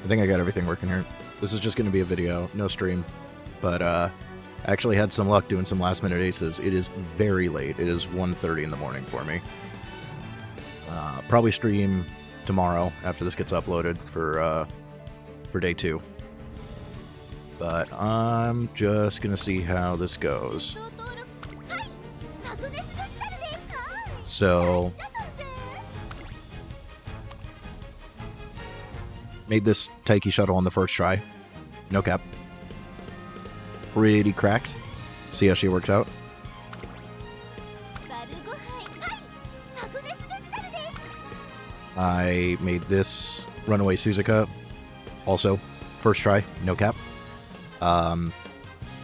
I think I got everything working here. This is just going to be a video, no stream. But I actually had some luck doing some last minute aces. It is very late. It is 1:30 in the morning for me. Probably stream tomorrow after this gets uploaded for day 2. But I'm just going to see how this goes. So, made this Taiki shuttle on the first try. No cap. Pretty cracked. See how she works out. I made this Runaway Suzuka. Also, first try. No cap.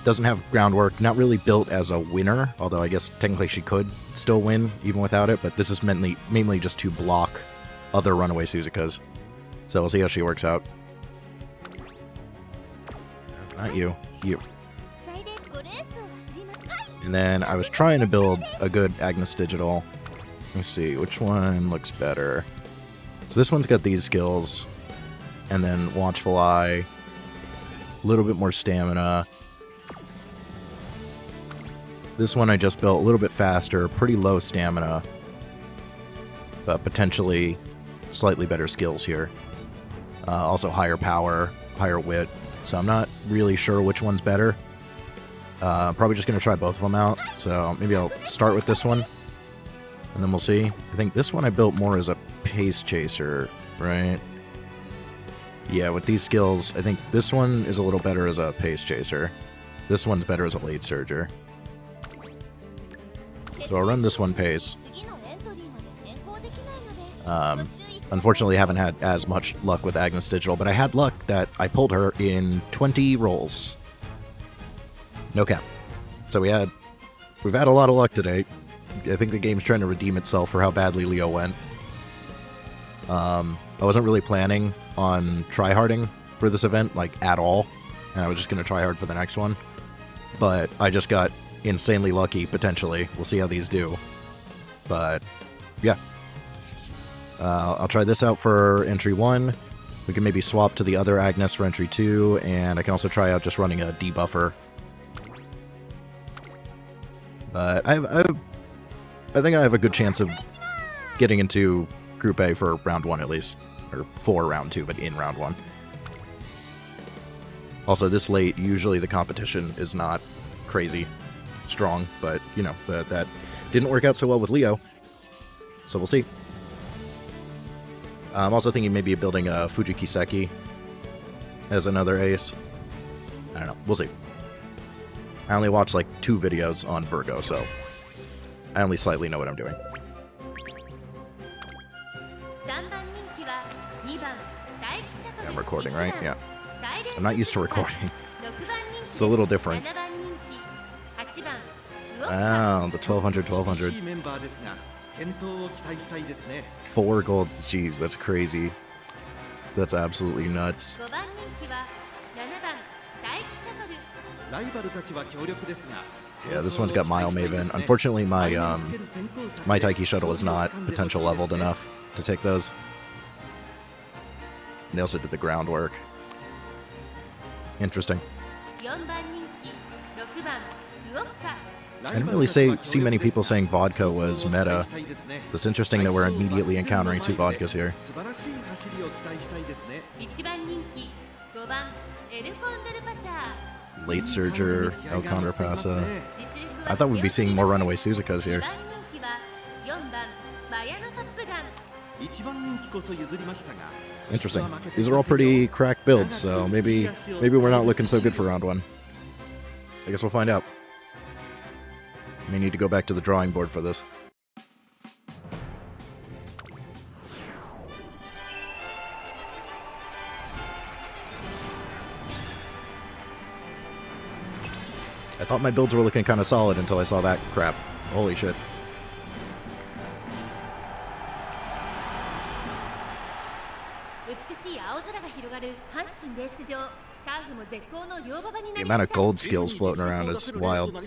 Doesn't have groundwork, not really built as a winner, although I guess technically she could still win even without it, but this is mainly just to block other Runaway Suzukas. So we'll see how she works out. Not you. You. And then I was trying to build a good Agnes Digital. Let's see, which one looks better? So this one's got these skills. And then Watchful Eye. A little bit more stamina. This one I just built a little bit faster, pretty low stamina, but potentially slightly better skills here. Also higher power, higher wit, so I'm not really sure which one's better. Probably just going to try both of them out, so maybe I'll start with this one, and then we'll see. I think this one I built more as a pace chaser, right? Yeah, with these skills, I think this one is a little better as a pace chaser. This one's better as a late surger. So I'll run this one pace. Unfortunately, I haven't had as much luck with Agnes Digital, but I had luck that I pulled her in 20 rolls. No cap. So we've had a lot of luck today. I think the game's trying to redeem itself for how badly Leo went. I wasn't really planning on tryharding for this event, like, at all. And I was just going to try hard for the next one. But I just got insanely lucky, potentially. We'll see how these do. But, yeah. I'll try this out for entry 1. We can maybe swap to the other Agnes for entry 2. And I can also try out just running a debuffer. But I think I have a good chance of getting into Group A for round 1 at least. Or for round 2, but in round 1. Also, this late, usually the competition is not crazy strong, but, you know, that didn't work out so well with Leo. So we'll see. I'm also thinking maybe building a Fujikiseki as another ace. I don't know. We'll see. I only watched like 2 videos on Virgo, so I only slightly know what I'm doing. I'm recording, right? Yeah. I'm not used to recording. It's a little different. Wow, the 1200. 4 golds, jeez, that's crazy. That's absolutely nuts. Yeah, this one's got Mile Maven. Unfortunately, my Taiki shuttle is not potential leveled enough to take those. They also did the groundwork. Interesting. I didn't really see many people saying vodka was meta. It's interesting that we're immediately encountering 2 vodkas here. Late Surger, El Contrapasa. I thought we'd be seeing more Runaway Suzukas here. Interesting. These are all pretty cracked builds, so maybe we're not looking so good for round 1. I guess we'll find out. May need to go back to the drawing board for this. I thought my builds were looking kind of solid until I saw that crap. Holy shit. The amount of gold skills floating around is wild. I'm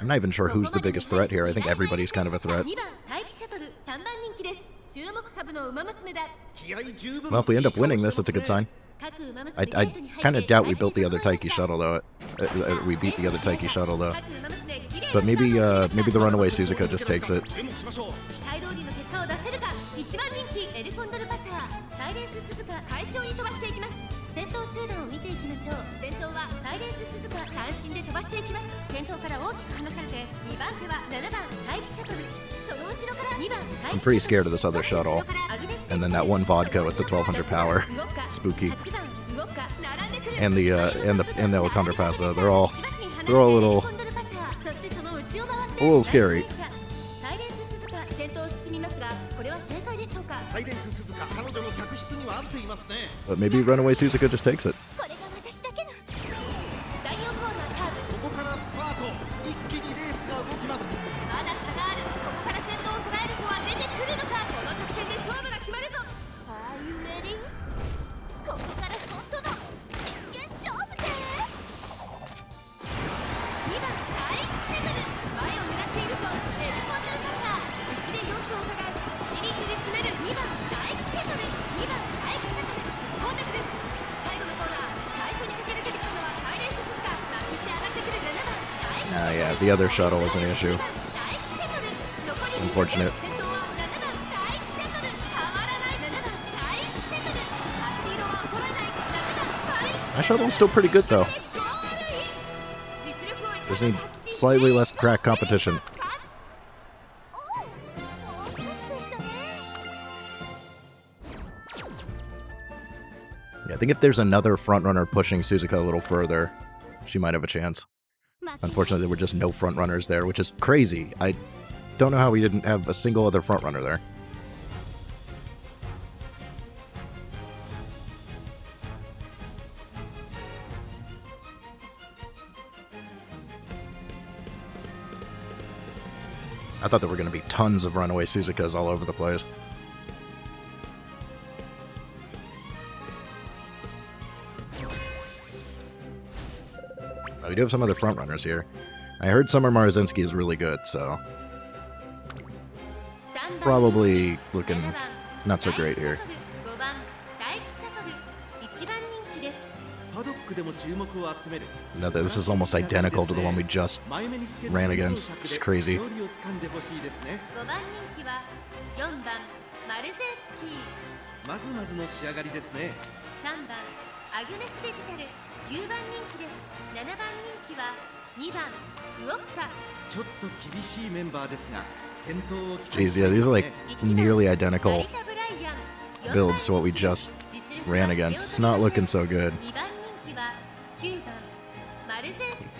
not even sure who's the biggest threat here. I think everybody's kind of a threat. Well, if we end up winning this, that's a good sign. I kind of doubt we built the other Taiki shuttle, though. We beat the other Taiki shuttle, though. But maybe the runaway Suzuka just takes it. I'm pretty scared of this other shuttle. And then that one vodka with the 1200 power. Spooky. And the underpass, though. They're all a little scary. But maybe Runaway Suzuka just takes it. Yeah, the other shuttle is an issue. Unfortunate. My shuttle's still pretty good, though. Just need slightly less crack competition. Yeah, I think if there's another frontrunner pushing Suzuka a little further, she might have a chance. Unfortunately, there were just no frontrunners there, which is crazy. I don't know how we didn't have a single other frontrunner there. I thought there were going to be tons of runaway Suzukas all over the place. Oh, we do have some other frontrunners here. I heard Summer Marazinski is really good, so probably looking not so great here. No, this is almost identical to the one we just ran against. It's crazy. Jeez, yeah, these are like nearly identical builds to what we just ran against. It's not looking so good. We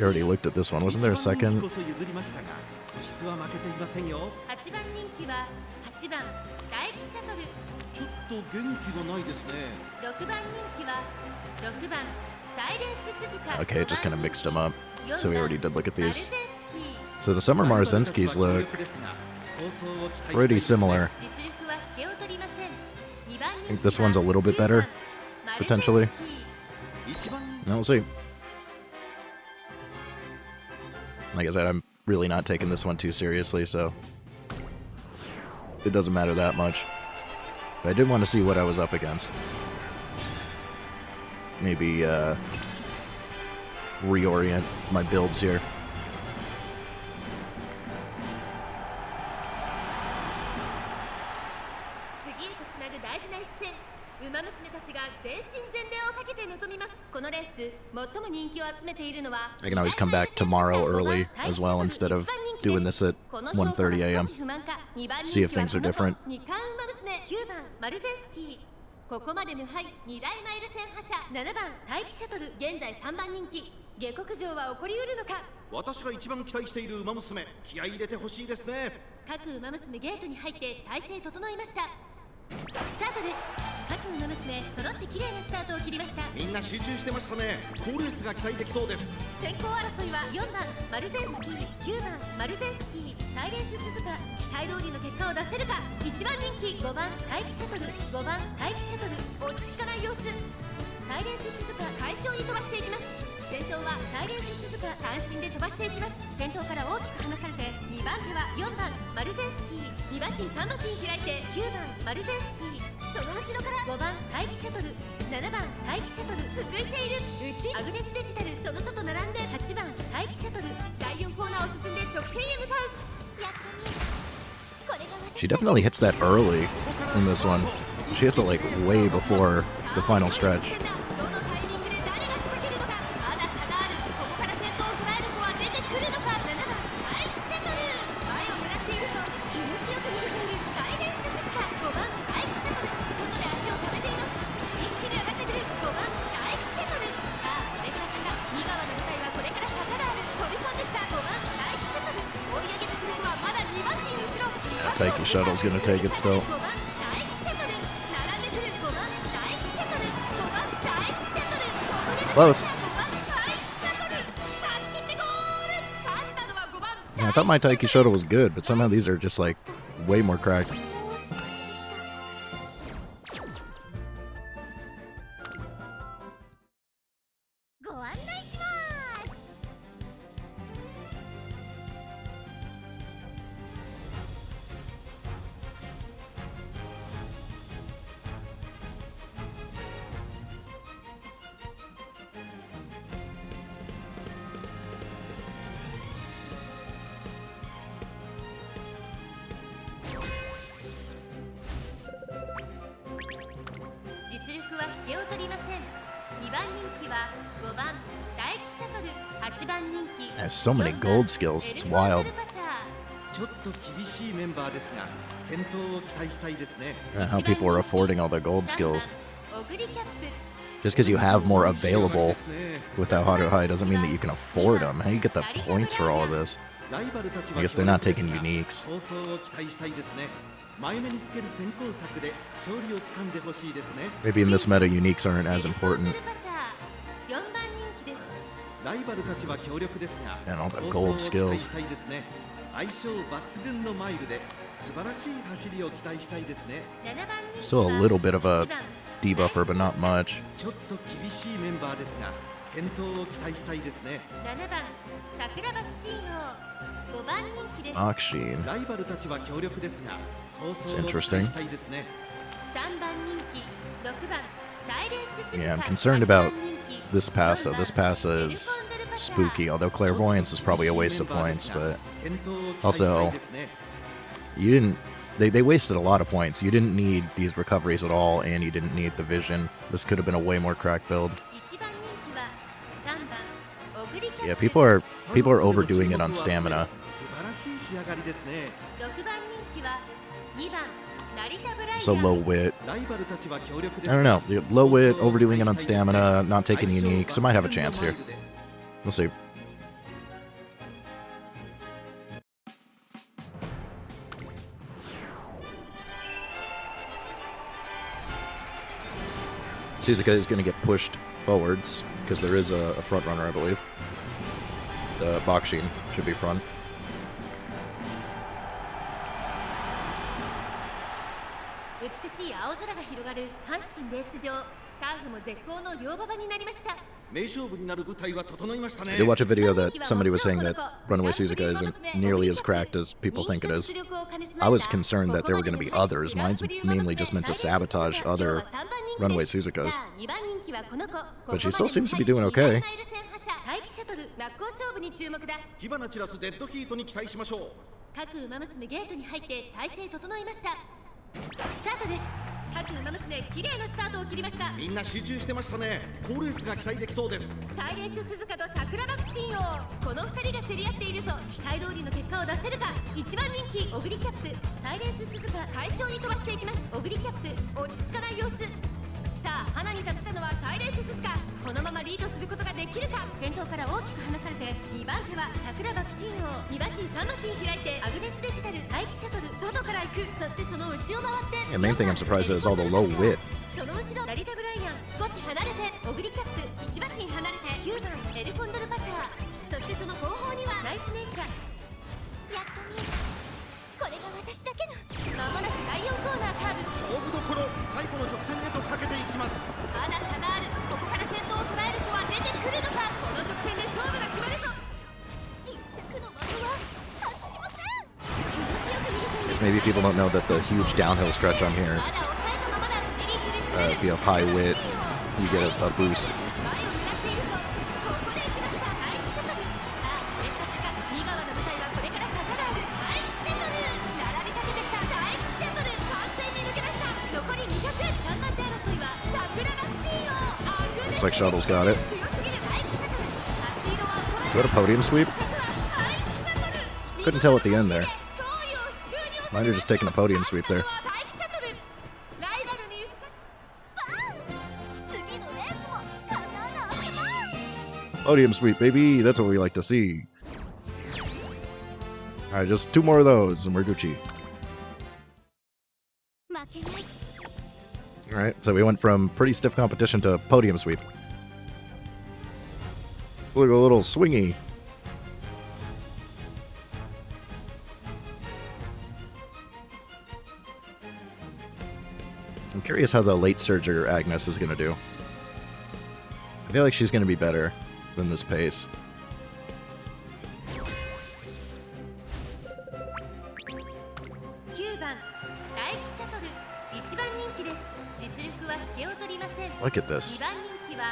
already looked at this one. Wasn't there a second? Okay, it just kind of mixed them up. So we already did look at these. So the Summer Marazinskis look pretty similar. I think this one's a little bit better, potentially. No, we'll see. Like I said, I'm really not taking this one too seriously, so it doesn't matter that much. But I did want to see what I was up against. Maybe reorient my builds here. I can always come back tomorrow early as well instead of doing this at 1:30 a.m. See if things are different. スタートです。各馬娘揃って綺麗なスタートを切りました。みんな集中してましたね。好レースが期待できそうです。先行争いは4番マルゼンスキー、9番マルゼンスキー、サイレンス鈴鹿。期待通りの結果を出せるか。1番人気5番待機シャトル、5番待機シャトル、落ち着かない様子。サイレンス鈴鹿快調に飛ばしていきます。先頭はサイレンス鈴鹿単身で飛ばしていきます。先頭から大きく離されて2番手は4番マルゼンスキー、2馬身3馬身開いて9番マルゼンスキー、その後ろから5番待機シャトル、7番待機シャトル続いている。内アグネスデジタル、その外並んで8番待機シャトル。第4コーナーを進んで直線へ向かう。やっと見えた。これが私 She definitely hits that early in this one. She hits it like way before the final stretch. どのタイミングで誰が仕掛けるのか。まだ差がある。ここから先頭を捉える子は出てくるのか。7番待機シャトル、前を狙っていると気持ちよく逃げているサイレンス鈴鹿。5番待機シャトル、外で足を止めています。一気に上がってくる5番待機シャトル。さあこれから坂、2側の舞台はこれから坂がある。飛び込んできた5番待機シャトル、追い上げてくる子はまだ2馬身後ろ。Taiki Shuttle's gonna take it still. 5番待機シャトル、並んでくる5番待機シャトル、5番待機シャトル、ここで Close. 5番待機シャトル、勝ち切ってゴール。勝ったのは5番。 Yeah, I thought my Taiki Shuttle was good, but somehow these are just like way more cracked. ご案内します。実力は引けを取りません。2番人気は5番待機シャトル、8番人気 Has so many gold skills. It's wild. ちょっと厳しいメンバーですが、健闘を期待したいですね。How people are affording all the gold skills. オグリキャップ。 Just because you have more available with that Haru High doesn't mean that you can afford them. How do you get the points for all of this? ライバルたちは I guess they're not taking uniques. 放送を期待したいですね。前目につける先行策で勝利をつかんでほしいですね。 Maybe in this meta, uniques aren't as important. 4番人気です。ライバルたちは強力ですが、 And all the 放 gold 送を期待 skills. したいですね。相性抜群のマイルで素晴らしい走りを期待したいですね。7番人気 Still a little bit of a 1番 debuffer, but not much. ちょっと厳しいメンバーですが、健闘を期待したいですね。7番桜爆心王、5番人気です。 Akshin. ライバルたちは強力ですが、放送を It's 期 interesting. 待したいですね。3番人気6番サイレンス鈴鹿。 Yeah, I'm concerned about 8番人気 This Passa. This Passa is spooky, although Clairvoyance is probably a waste of points, but 健闘を期待したいですね。 you didn't. They wasted a lot of points. You didn't need these recoveries at all, and you didn't need the vision. This could have been a way more cracked build. 1番人気は3番オグリキャップ。 Yeah, people are overdoing it on stamina. 素晴らしい仕上がりですね。6番人気は2番成田ブライアン。 So low wit. ライバルたちは強力です I が don't know. Low wit, overdoing it on stamina, not taking uniques. It might have a chance here. We'll see. Suzuka is going to get pushed forwards because there is a front runner, I believe. The Bakshin should be front. 美しい青空が広がる阪神レース場。ターフも絶好の両馬場になりました。名勝負になる舞台は整いましたね。 I did watch a video that somebody was saying that Runaway Suzuka isn't nearly as cracked as people think it is. I was concerned that there were going to be others. Mine's mainly just meant to sabotage other Runaway Suzukas. But she still seems to be doing okay. 待機シャトル真っ向勝負に注目だ。火花散らすデッドヒートに期待しましょう。各馬娘ゲートに入って体勢整いました。スタートです。各馬娘綺麗なスタートを切りました。みんな集中してましたね。好レースが期待できそうです。サイレンス鈴鹿と桜爆心王、この2人が競り合っているぞ。期待通りの結果を出せるか。1番人気オグリキャップ、サイレンス鈴鹿快調に飛ばしていきます。オグリキャップ落ち着かない様子。さあ花に立ったのはサイレンス鈴鹿。このままリードすることができるか。先頭から大きく離されて2番手は桜爆心王。The main thing I'm surprised at is all the low wit. その後ろ成田ブライアン少し離れてオグリキャップ1馬身離れて9番エルコンドルパサーそしてその後方にはナイスネイチャーやっと見えたこれが私だけのまもなく第4コーナーカーブ勝負どころ最後の直線へとかけていきます。まだ差があるここから先頭を捉える人は出てくるのかこの直線で勝負が決まるぞ1着の的は外しません気持ちよく逃げている Guess maybe people don't know that the huge downhill stretch on here, まだ抑えたままだギリギリ if you have high wit, you get a boost. 前を狙っているぞここで行きました第1シャトルさあレッド坂右側の舞台はこれから坂がある第1シャトル並びかけてきた第1シャトル完全に抜け出した残り200 3番手争いは桜学生をアグネ Looks like Shuttle's got it. 強すぎる第1シャトル足色は Is that a podium sweep? Couldn't tell at the end there. Might have just taken a podium sweep there. Podium sweep, baby! That's what we like to see. Alright, just 2 more of those and we're Gucci. Alright, so we went from pretty stiff competition to podium sweep. Look, a little swingy. I'm curious how the late surger Agnes is going to do. I feel like she's going to be better than this pace. 9番第1シャトル1番人気です実力は引けを取りません Look at this. 2番人気は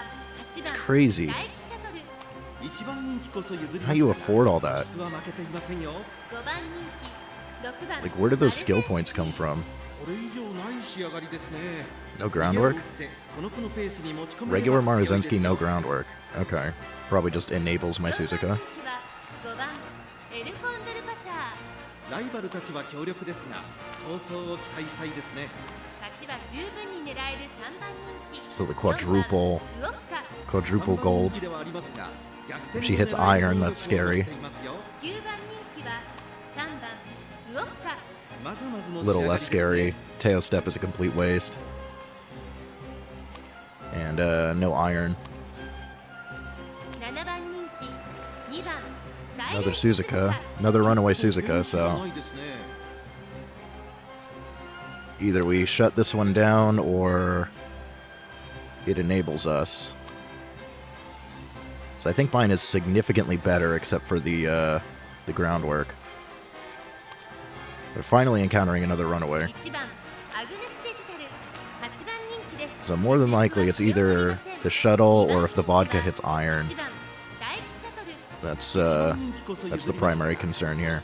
8 It's 番 crazy. 第1シャトル一番人気こそ譲りました How you afford all that? 素質は負けていませんよ。 5番人気6番 Like, where did those skill points come from? これ以上ない仕上がりですね。 No groundwork? この子のペースに持ち込めれ Regular ば強いですよ Maruzensky, no groundwork. Okay. Probably just enables my 4 Suzuka. 番人気は5番エルコンドルパサライバルたちは強力ですが競争を期待したいですね。ー勝ちは十分に狙える3番人気 Still the quadruple, 4番ウオッカ quadruple 3番人 gold. 気ではありますが逆転 If she hits iron, that's scary. 9番人気は3番ウオッカ A little less scary. Teo Step is a complete waste. And, no iron. 7番人気2番 Another Suzuka. Another runaway Suzuka, so either we shut this one down or it enables us. So I think mine is significantly better except for the groundwork. We're finally encountering another runaway. 1番アグネスデジタル8番人気です So more than likely it's either the shuttle or if the vodka hits iron. 1番第1シャトル That's the primary concern here.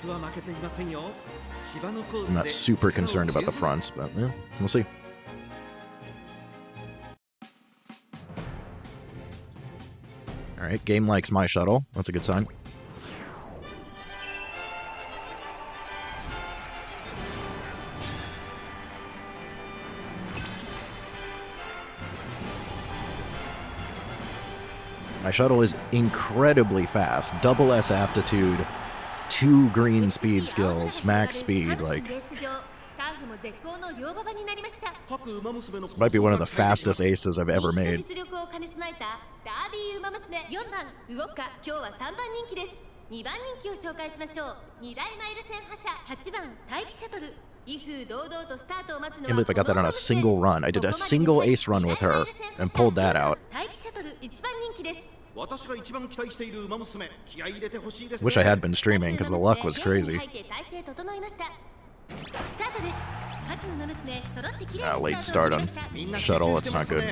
I'm not super concerned about the fronts, but yeah, we'll see. Alright, game likes my shuttle. That's a good sign. My shuttle is incredibly fast. Double S aptitude, 2 green speed skills, max speed, like... This might be one of the fastest aces I've ever made. 2番人気を紹介しましょう。2大マイル線覇者8番待機シャトル。威風堂々とスタートを待つのは I can't believe I got that on a single run. I did a single ace run with her and pulled that out. 待機シャトル1番人気です。 Wish I had been streaming because the luck was crazy. Late start on shuttle, it's not good.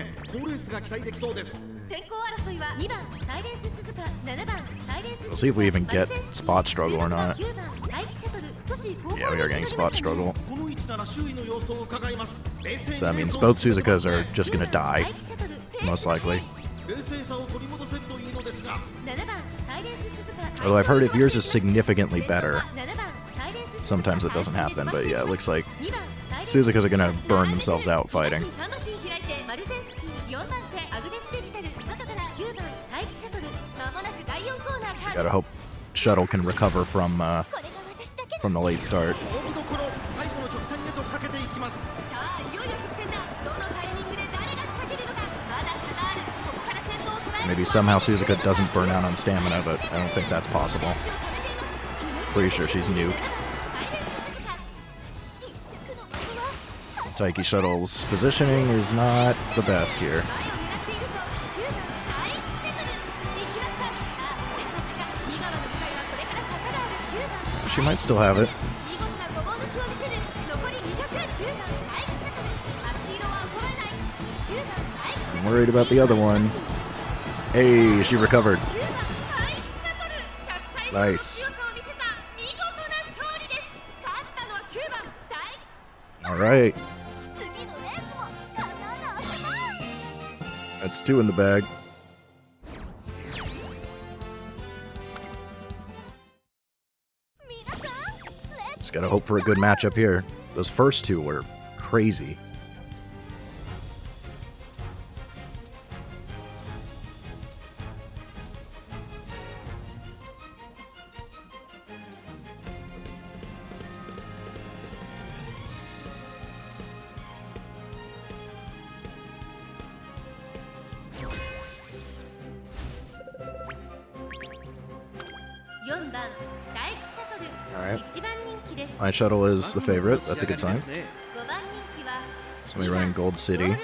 We'll see if we even get spot struggle or not. Yeah, we are getting spot struggle. So that means both Suzukas are just gonna die, most likely. Although I've heard if yours is significantly better, sometimes it doesn't happen, but yeah, it looks like Suzukas are gonna burn themselves out fighting. Shuttle can recover from the late start. 勝負どころ最後の直線へとかけていきます。さあいよいよ直線だ。どのタイミングで誰が仕掛けるのか。まだ差がある。ここから先頭を捉える。 Maybe somehow Suzuka doesn't burn out on stamina, but I don't think that's possible. Pretty sure she's nuked. Taiki Shuttle's positioning is not the best here. She might still have it. I'm worried about the other one. Hey, she recovered. Nice. All right. That's 2 in the bag. Just gotta hope for a good matchup here. Those first 2 were crazy. Alright. My shuttle is the favorite. That's a good sign. Somebody running Gold City.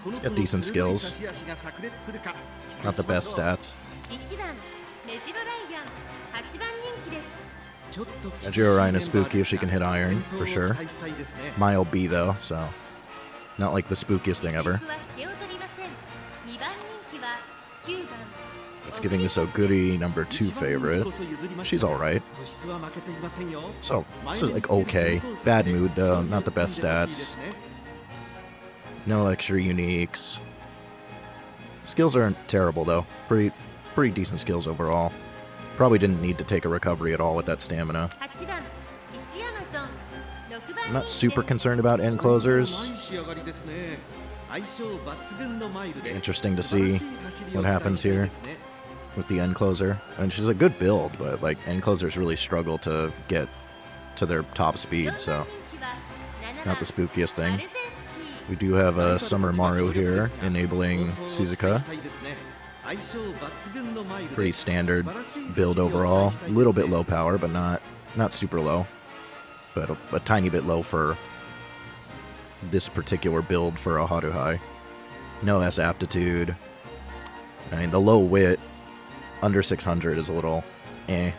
He's got decent skills. Not the best stats. Najiro Ryan is spooky if she can hit iron, for sure. Mile B though, so not like the spookiest thing ever. It's giving this Oguri number 2 favorite. She's alright. So, this is like okay. Bad mood though, not the best stats. No extra uniques. Skills aren't terrible though. Pretty decent skills overall. Probably didn't need to take a recovery at all with that stamina. I'm not super concerned about end closers. Interesting to see what happens here with the end closer. And she's a good build, but like end closers really struggle to get to their top speed, so not the spookiest thing. We do have a Summer Maru here enabling Suzuka. Pretty standard build overall. A little bit low power, but not super low. But a tiny bit low for this particular build for a Haruhai. No S aptitude. I mean, the low wit under 600 is a little eh.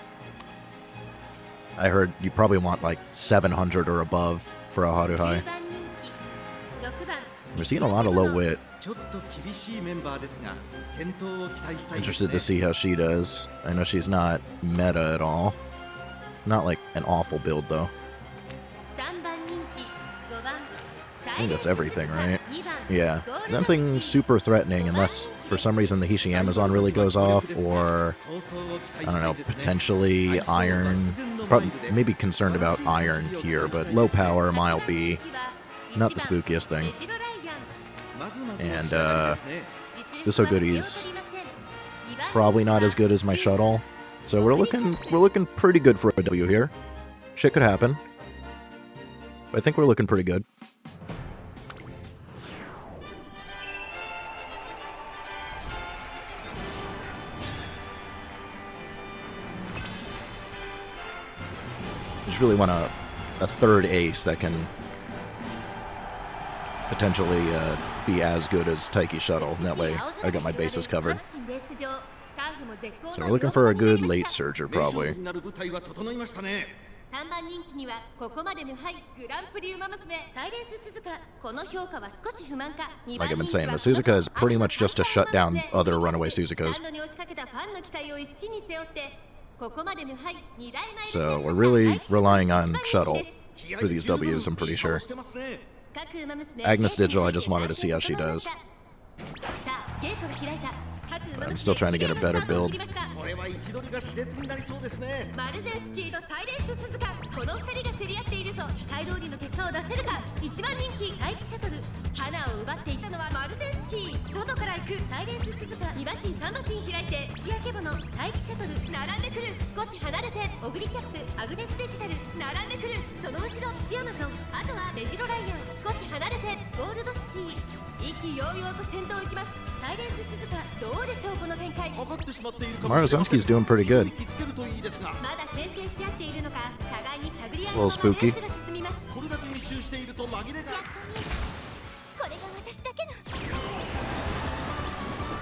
I heard you probably want like 700 or above for a Haruhai. We're seeing a lot of low wit. Interested to see how she does. I know she's not meta at all. Not like an awful build though. I think that's everything, right? Yeah. Nothing super threatening unless for some reason the Hishi Amazon really goes off, or I don't know, potentially iron. Probably, maybe concerned about iron here, but low power, mile B. Not the spookiest thing. And this Oguri's probably not as good as my shuttle. So we're looking pretty good for a W here. Shit could happen. But I think we're looking pretty good. Just really want a third ace that can potentially be as good as Taiki Shuttle, and that way I got my bases covered. So we're looking for a good late surger, probably. Like I've been saying, the Suzuka is pretty much just to shut down other runaway Suzukas. So we're really relying on Shuttle for these Ws, I'm pretty sure. Agnes Digital, I just wanted to see how she does. I'm still trying to get a better build. これは位置取りが熾烈になりそうですね。マルゼンスキーとサイレンス鈴鹿、この2人が競り合っているぞ。期待通りの結果を出せるか。1番人気待機シャトル、花を奪っていたのはマルゼンスキー。外から行くサイレンス鈴鹿、2馬身3馬身開いて視野ケボの待機シャトル並んでくる。少し離れてオグリキャップアグネスデジタル並んでくる。その後ろ騎士アマゾン、あとはメジロライアン。少し離れてゴールドシティ、意気揚々と先頭行きます。サイレンス鈴鹿、どうでしょうこの展開。かかってしまっているかもしれません。 Marozensky's doing pretty good. 引きつけるといいですが、まだ先制し合っているのか、互いに探り合い A little のままレース spooky. が進みます。これだけ密集していると紛れが。これが私だけの。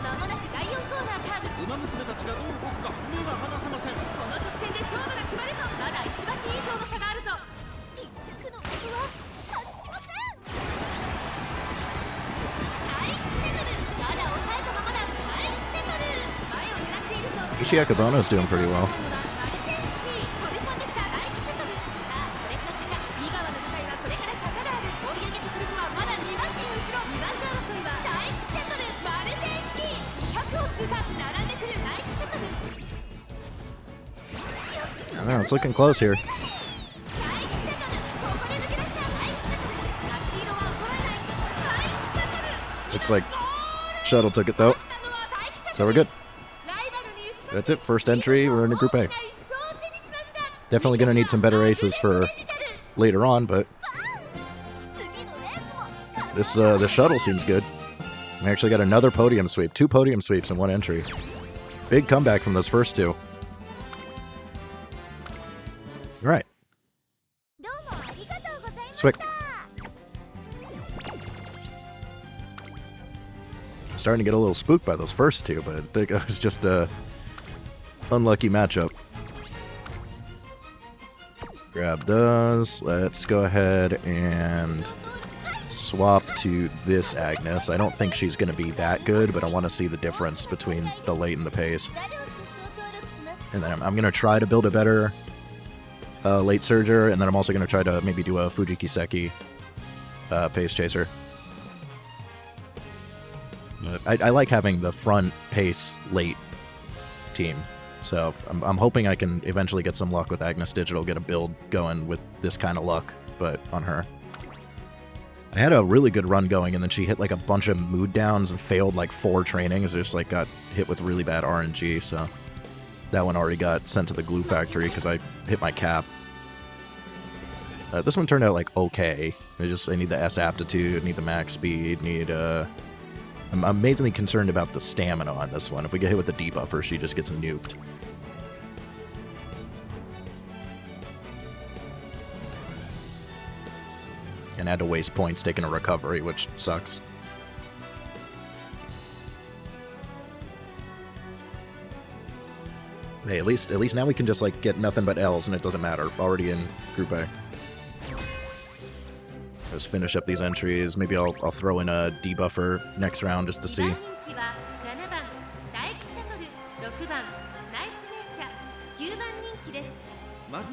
まもなく第4コーナーカーブ。馬娘たちがどう動くか目が離せません。この直線で勝負が決まるぞ。まだ1馬身以上の差があるぞ。1着の僕は外しません。待機シャトル、まだ抑えたままだ。待機シャトル、前を狙っているぞ。 Ishi Akabono's doing pretty well. マルゼンスキー、飛び込んできた待機シャトル。さあこれから坂、右側の舞台はこれから坂がある。追い上げてくるのはまだ2馬身後ろ。2番手争いは待機シャトル、マルゼンスキー200を通過、並んでくる待機シャトル。 I don't know, it's looking close here. 待機シャトル、ここで抜け出した待機シャトル。足色は衰えない待機シャトル。 Looks like Shuttle took it though. So we're good. That's it, first entry, we're in a Group A. Definitely gonna need some better aces for later on, but this shuttle seems good. We actually got another podium sweep, 2 podium sweeps in 1 entry. Big comeback from those first 2. All right. Swick. Starting to get a little spooked by those first 2, but I think it was just a unlucky matchup. Grab those. Let's go ahead and swap to this Agnes. I don't think she's going to be that good, but I want to see the difference between the late and the pace. And then I'm going to try to build a better late surger, and then I'm also going to try to maybe do a Fujikiseki pace chaser. I like having the front pace late team, so I'm hoping I can eventually get some luck with Agnes Digital, get a build going with this kind of luck, but on her. I had a really good run going, and then she hit like a bunch of mood downs and failed like 4 trainings. Just like got hit with really bad RNG, so that one already got sent to the glue factory because I hit my cap. This one turned out like okay. I need the S aptitude, need the max speed, need I'm mainly concerned about the stamina on this one. If we get hit with the debuffer, she just gets nuked. And had to waste points taking a recovery, which sucks. Hey, at least now we can just like get nothing but L's and it doesn't matter. Already in Group A. Just finish up these entries. Maybe I'll throw in a debuffer next round just to see.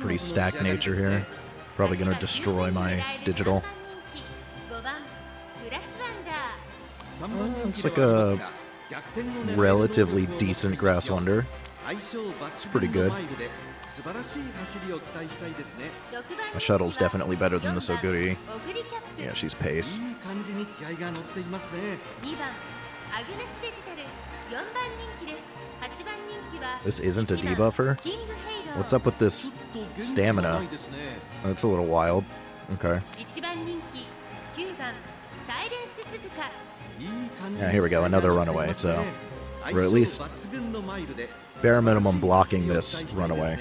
Pretty stacked nature here. Probably gonna destroy my digital. Looks like a relatively decent Grass Wonder. It's pretty good. My shuttle's definitely better than the Soguri. Yeah, she's pace. This isn't a debuffer? What's up with this stamina? That's a little wild. Okay. Yeah, here we go, another runaway, so we're at least bare minimum blocking this runaway.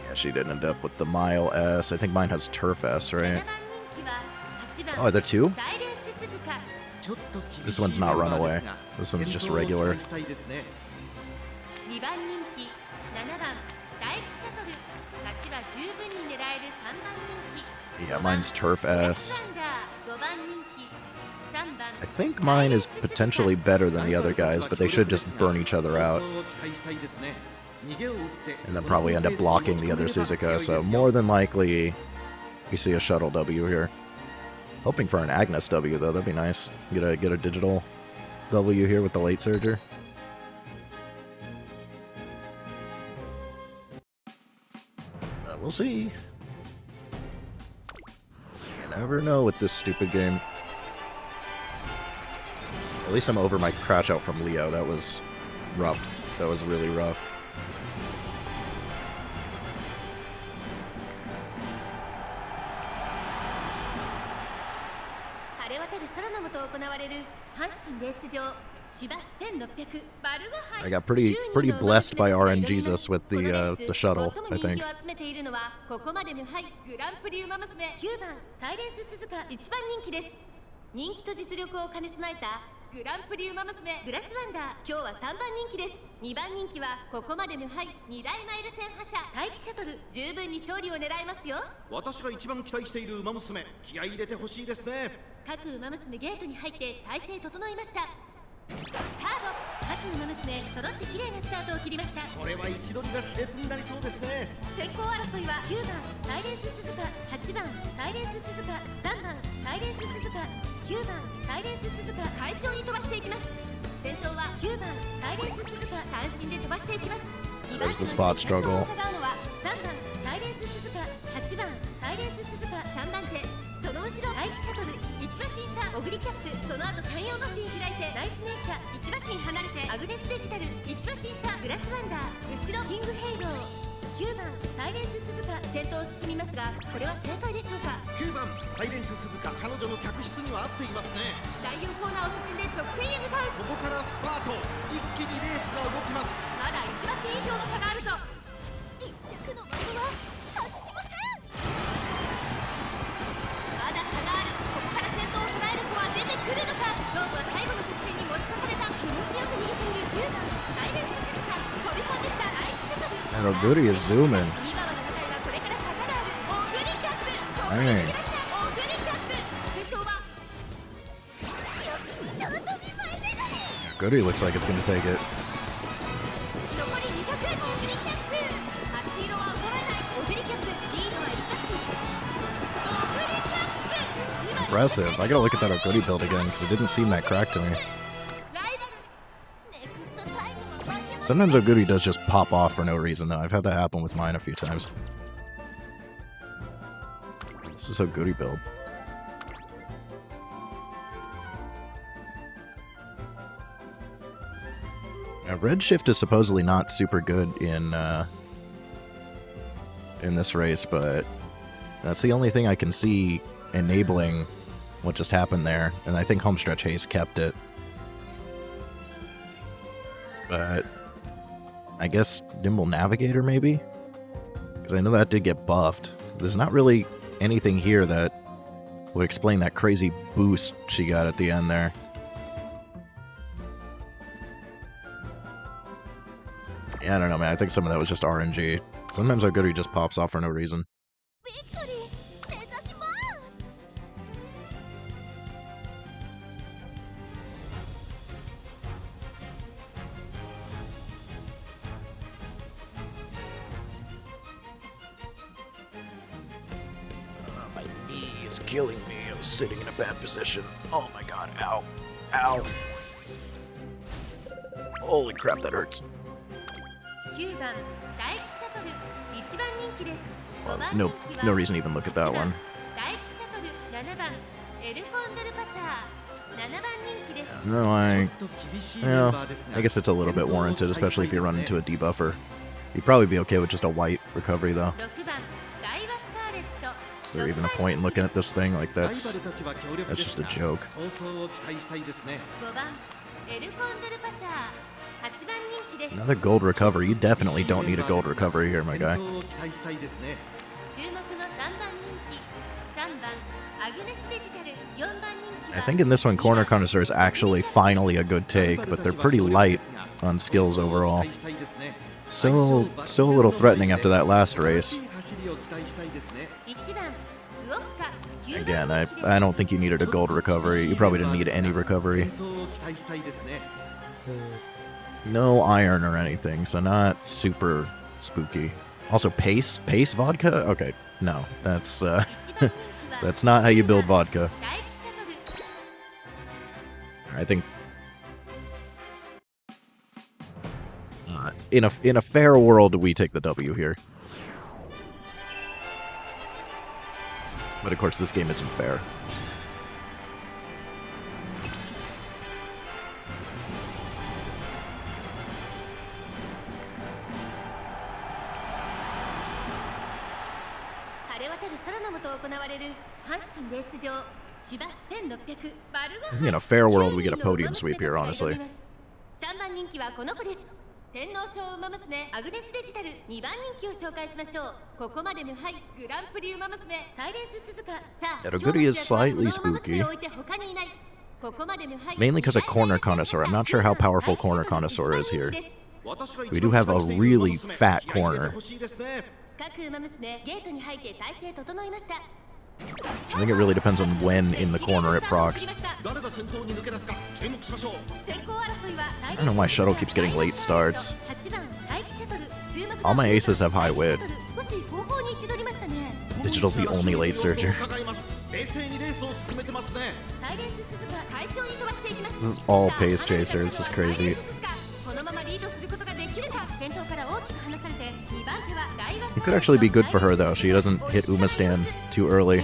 Yeah, she didn't end up with the Mile S. I think mine has Turf S, right? Oh, are there 2? This one's not runaway. This one's just regular. Yeah, mine's Turf S. I think mine is potentially better than the other guys, but they should just burn each other out. And then probably end up blocking the other Suzuka, so more than likely we see a Shuttle W here. Hoping for an Agnes W though, that'd be nice. Get a digital W here with the late surger. We'll see. You never know with this stupid game. At least I'm over my crash out from Leo. That was rough. That was really rough. 晴れ渡る空の下行われる阪神レース場芝1600バルゴ杯 I got pretty blessed by RNGesus with the shuttle, I think. ここまで無敗グランプリウマ娘9番サイレンス鈴鹿1番人気です。人気と実力を兼ね備えたグランプリウマ娘グラスワンダー今日は3番人気です。2番人気はここまで無敗2大マイル戦覇者待機シャトル十分に勝利を狙えますよ。私が一番期待している馬娘気合い入れてほしいですね。各馬娘ゲートに入って体勢整いました。スタート。各馬娘揃って綺麗なスタートを切りました。これは位置取りが熾烈になりそうですね。先行争いは9番サイレンス鈴鹿8番サイレンス鈴鹿3番サイレンス鈴鹿9番サイレンス鈴鹿快調に飛ばしていきます。先頭は9番サイレンス鈴鹿単身で飛ばしていきます。2番 There's the spot struggle. 戦うのは3番サイレンス鈴鹿8番サイレンス鈴鹿3番手その後ろ待機シャトル1馬身差オグリキャップその後3、4馬身開いてナイスネイチャー1馬身離れてアグネスデジタル1馬身差グラスワンダー後ろキングヘイロー9番サイレンス鈴鹿先頭を進みますがこれは正解でしょうか。9番サイレンス鈴鹿彼女の客室には合っていますね。第4コーナーを進んで直線へ向かう。ここからスパート一気にレースが動きます。まだ1馬身以上の差があるぞ。1着の的は外しません。まだ差がある。ここから先頭を捉える子は出てくるのか。勝負は最後の直線に持ち越された。気持ちよく逃げている9番サイレンス鈴鹿飛び込んできた第1シャトル。And Oguri is zooming. 2番の中はこれから坂がある。オグリキャップここ Dang. で逃げ出したオグリキャップ先頭は Oguri looks like it's gonna take it. 残り200オグリキャップ足色は衰えないオグリキャップリードは1馬身オグリキャップ Impressive. I gotta look at that Oguri build again because it didn't seem that cracked to me. ライバルネクストタイムは負けません。 Sometimes Oguri does just pop off for no reason though. I've had that happen with mine a few times. This is Oguri build. Now, Redshift is supposedly not super good in this race, but that's the only thing I can see enabling what just happened there, and I think Homestretch Haze kept it. But I guess Nimble Navigator maybe? Because I know that did get buffed. There's not really anything here that would explain that crazy boost she got at the end there. Yeah, I don't know, man. I think some of that was just RNG. Sometimes Oguri just pops off for no reason. ビクトリー目指します。My knee is killing me. I'm sitting in a bad position. Oh my god, ow. Ow. Holy crap, that hurts. 9番大気シャトル1番人気です。5番 No, 人気は no reason to even look at that 8番 one. 大気シャトル7番エルコンドルパサー7番人気です。 No, ちょ I... っと厳しいメンバーですが I guess it's a little bit warranted, especially if you run into a debuffer. You'd probably be okay with just a white recovery, though. 6番ダイワスカーレット Is there even a point in looking at this thing? Like, ライバ that's ルたちは強力 that's です just a が joke. 放送を期待したいですね。5番エルコンドルパサー8番人気です。 Another gold recovery. You definitely don't need a gold recovery here, my guy. 健闘を期待したいですね。注目の3番人気3番アグネスデジタル4番人気 I は think in this one, Corner Connoisseur is actually finally a good take, but they're pretty light on skills overall. Still a little threatening after that last race. 1番ウオッカ9 Again, 番 I 人気です。 I don't think you needed a gold recovery. You probably didn't need any recovery. No iron or anything, so not super spooky. Also, pace vodka? Okay, no, that's 1番人気は That's not how you build vodka. 大気シャトル I think in a fair world, we take the W here. But of course, this game isn't fair. In a fair world, we get a podium sweep here, honestly. 3番人気はこの子です。天皇賞馬娘アグネスデジタル2番人気を紹介しましょう。ここまで無敗グランプリ馬娘サイレンス鈴鹿。さあ、 Eroguri is slightly spooky. Mainly because of Corner Connoisseur. I'm not sure how powerful Corner Connoisseur is here. We do have a really fat corner. 各馬娘ゲートに入って体勢整いました。 I think it really depends on when in the corner it procs. I don't know why Shuttle keeps getting late starts. All my aces have high wit. Digital's the only late surger. This is all pace chaser. This is crazy. It could actually be good for her though. She doesn't hit Uma stand too early.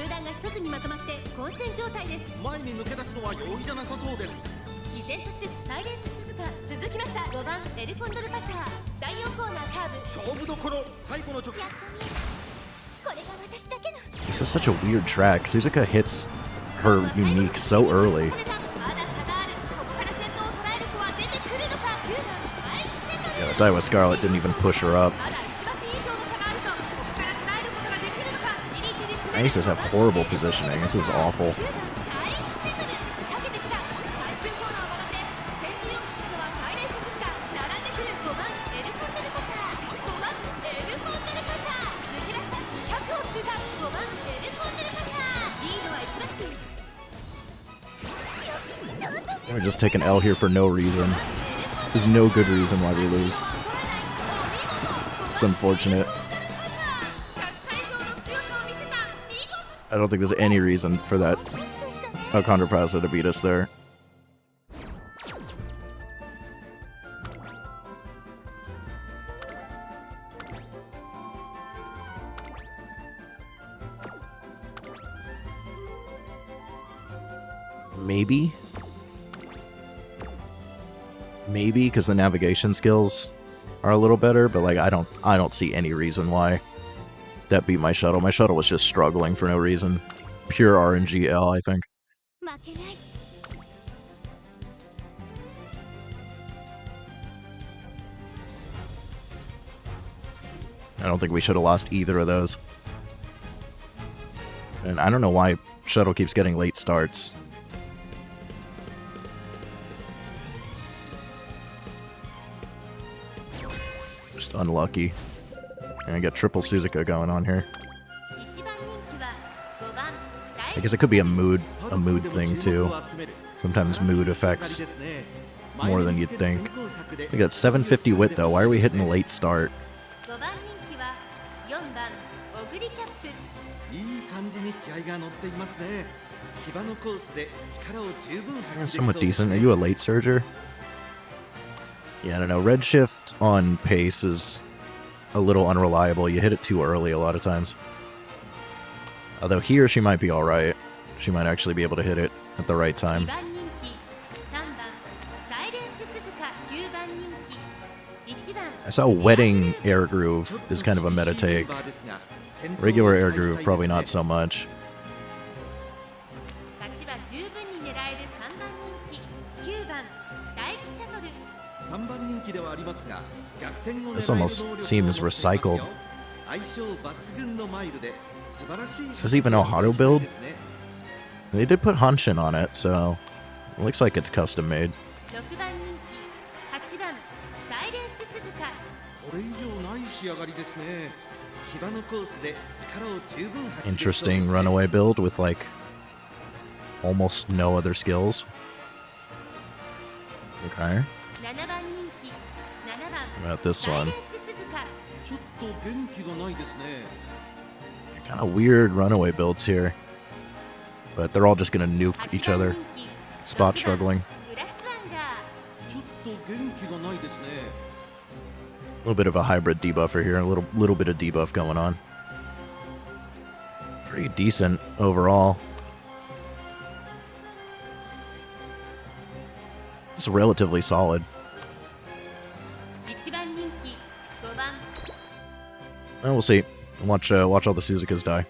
This is such a weird track. Suzuka hits her unique so early. Yeah, Daiwa Scarlet didn't even push her up. Aces have horrible positioning. This is awful. We're just taking L here for no reason. There's no good reason why we lose. It's unfortunate. I don't think there's any reason for that Achondroplaza to beat us there. Maybe? Maybe because the navigation skills are a little better, but like I don't see any reason why that beat my shuttle. My shuttle was just struggling for no reason. Pure RNGL, I think. I don't think we should have lost either of those. And I don't know why shuttle keeps getting late starts. Just unlucky. Gonna get triple Suzuka going on here. I guess it could be a mood thing too. Sometimes mood affects more than you'd think. We got 750 wit though. Why are we hitting a late start? Somewhat decent. Are you a late surger? Yeah, I don't know. Redshift on pace is a little unreliable. You hit it too early a lot of times. Although here she might be alright. She might actually be able to hit it at the right time. I saw Wedding Air Groove is kind of a meta take. Regular Air Groove, probably not so much. This almost seems recycled. Does this even know how to build? They did put Hanshin on it, so it looks like it's custom made. Interesting runaway build with like almost no other skills. Okay. What about this one? Kind of weird runaway builds here. but they're all just gonna nuke each other. Spot struggling. グラスワンダーちょっと元気がないですね。 A little bit of a hybrid debuffer here, a little bit of debuff going on. Pretty decent overall. It's relatively solid. 1番人気5番 And we'll see. Watch all the Suzukas die.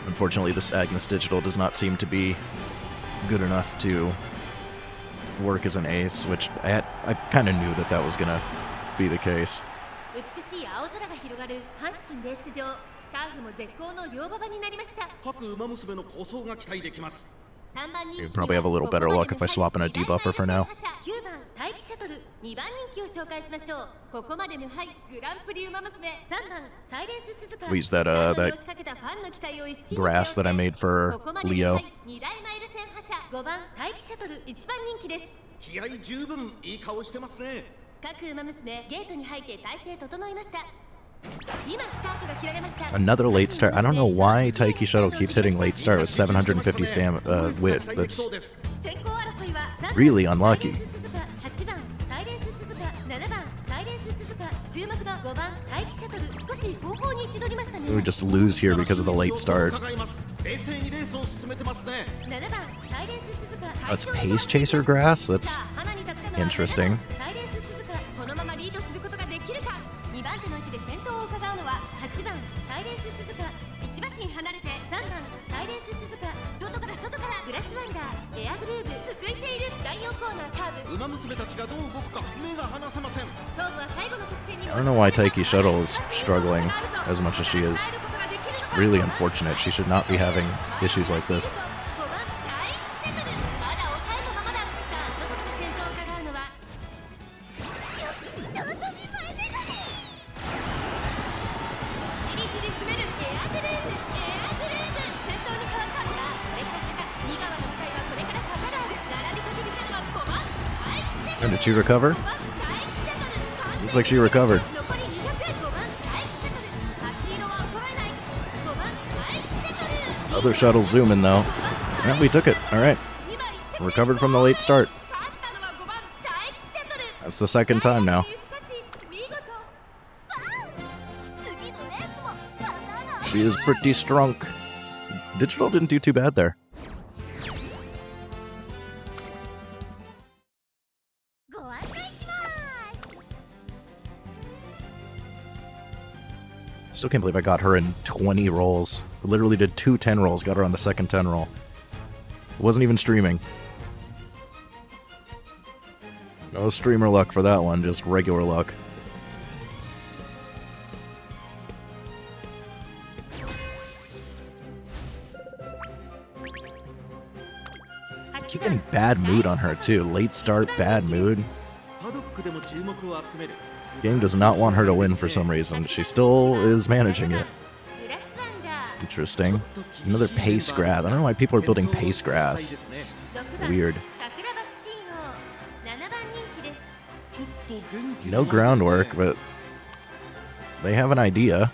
Unfortunately, this Agnes Digital does not seem to be good enough to work as an ace, which I kind of knew that was gonna be the case. 美しい青空が広がる阪神レース場ターフも絶好の両馬場になりました。各馬娘の構想が期待できます。 3番人気 You probably have a little better luck if I swap in a debuffer for now. 9番待機シャトル2番人気を紹介しましょう。ここまで無敗グランプリ馬娘3番サイレンス鈴鹿 We use that grass that I made for Leo. 2大マイル戦覇者5番待機シャトル1番人気です。気合十分いい顔してますね。 各馬娘ゲートに入って体勢整いました。今スタートが切られました。 Another late start. I don't know why Taiki Shuttle keeps hitting late start with 750 wit. That's 先行争いは really unlucky. 8番サイレンス鈴鹿7番サイレンス鈴鹿注目の5番待機シャトル少し後方に位置取りましたね。 We would just lose here because of the late start. 冷静にレースを進めてますね。 7番サイレンス鈴鹿 That's Pace Chaser grass? That's interesting. サイレンス鈴鹿このままリードすることができるか。2番手の位置で先頭を伺うのは8番サイレンス鈴鹿1馬身離れて3番サイレンス鈴鹿外からグラスワンダーエアグルーブ続いている第4コーナーカーブ。馬娘たちがどう動くか目が離せません。勝負は最後の直線に I don't know why Taiki Shuttle is struggling as much as she is. It's really unfortunate. She should not be having issues like this. 5番待機シャトルまだ抑えのままだ。さあ外から先頭を伺うのはじりじり詰めるエアグルーブ先頭に変わった。さあこれから坂2側の舞台はこれから坂がある。並びかけてきたのは5番待機シャトル And did she recover? 5番待機シャトル Looks like she recovered. 残り200 5番待機シャトル足色は衰えない5番待機シャトル Other shuttle zooming though. Yeah, we took it. All right. Recovered from the late start. That's the second time now. She is pretty strong. Digital didn't do too bad there. Still can't believe I got her in 20 rolls. Literally did 2 10 rolls, got her on the second 10 roll. Wasn't even streaming. No streamer luck for that one, just regular luck. Keep getting bad mood on her too. Late start, bad mood. パドックでも注目を集める。 Game does not want her to win for some reason. She still is managing it. Interesting. Another pace grass. I don't know why people are building pace grass. It's weird. No groundwork, but they have an idea.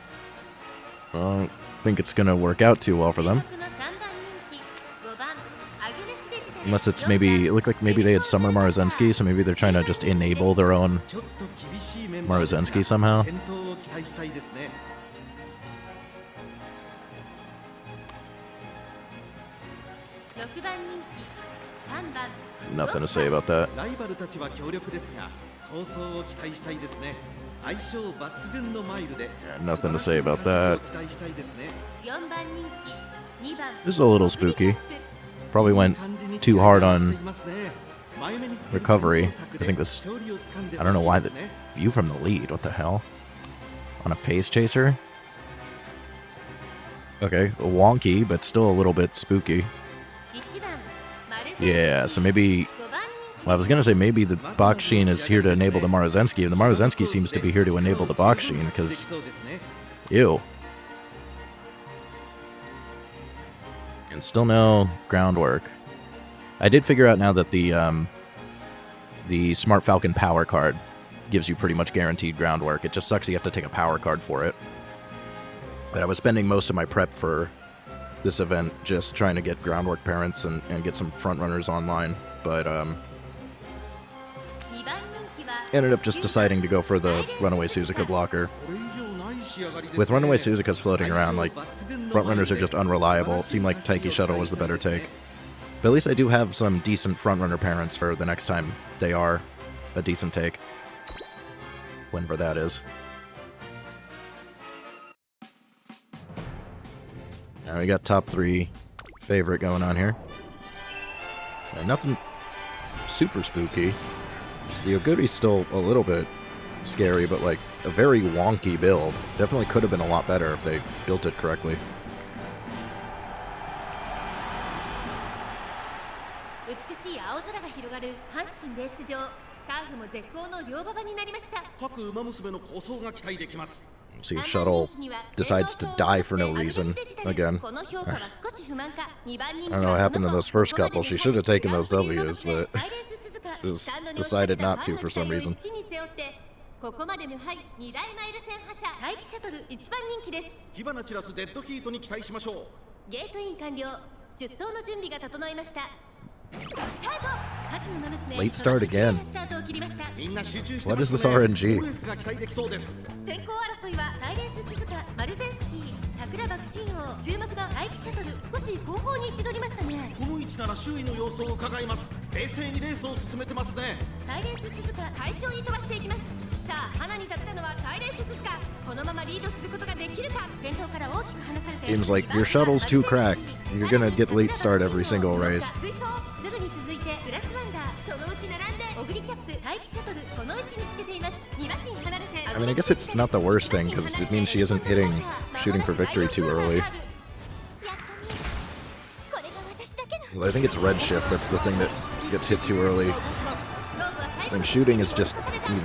I don't think it's gonna work out too well for them. Unless it's maybe, it looked like maybe they had Summer Marozensky, so maybe they're trying to just enable their own Marozensky somehow. Nothing to say about that. ライバルたちは強力ですが、構想を期待したいですね。相性抜群のマイルで Nothing to say about that. 期待したいですね。 This is a little spooky. Probably went too hard on recovery. I think this, I don't know why the view from the lead, what the hell? On a pace chaser? Okay, wonky, but still a little bit spooky. Yeah, so maybe, well, I was gonna say maybe the Bakshin is here to enable the Marozensky, and the Marozensky seems to be here to enable the Bakshin, because, ew. And still no groundwork. I did figure out now that the the Smart Falcon Power card gives you pretty much guaranteed groundwork. It just sucks you have to take a power card for it. But I was spending most of my prep for this event just trying to get groundwork parents and get some front runners online. But ended up just deciding to go for the Runaway Suzuka blocker. With Runaway Suzuka's floating around, like, front runners are just unreliable. It seemed like Taiki Shuttle was the better take. But at least I do have some decent front runner parents for the next time they are a decent take. Whenever that is. Now we got top 3 favorite going on here. And nothing super spooky. The Oguri's still a little bit scary, but like a very wonky build. Definitely could have been a lot better if they built it correctly. See if Shuttle decides to die for no reason again. I don't know what happened in those first couple. She should have taken those W's, but just decided not to for some reason. ここまで無敗2大マイル線覇者待機シャトル1番人気です。火花散らすデッドヒートに期待しましょう。ゲートイン完了。出走の準備が整いました。 Late start again. What is this RNG? 先行争いはサイレンス鈴鹿マルゼンスキー桜爆心王注目の待機シャトル少し後方に位置取りましたね。この位置なら周囲の様子を伺います。冷静にレースを進めてますね。サイレンス鈴鹿快調に飛ばしていきます。さあ花に立ったのはサイレンス鈴鹿このままリードすることができるか。先頭から大きく離されて Seems like your shuttle's too cracked. You're gonna get late start every single race. すぐに続いてブラックワンダーそのうち並んでオグリキャップ待機シャトルこの位置につけています。2馬身離れて I mean, I guess it's not the worst thing because it means she isn't shooting for victory too early. Well, I think it's redshift that's the thing that gets hit too early. And shooting is just you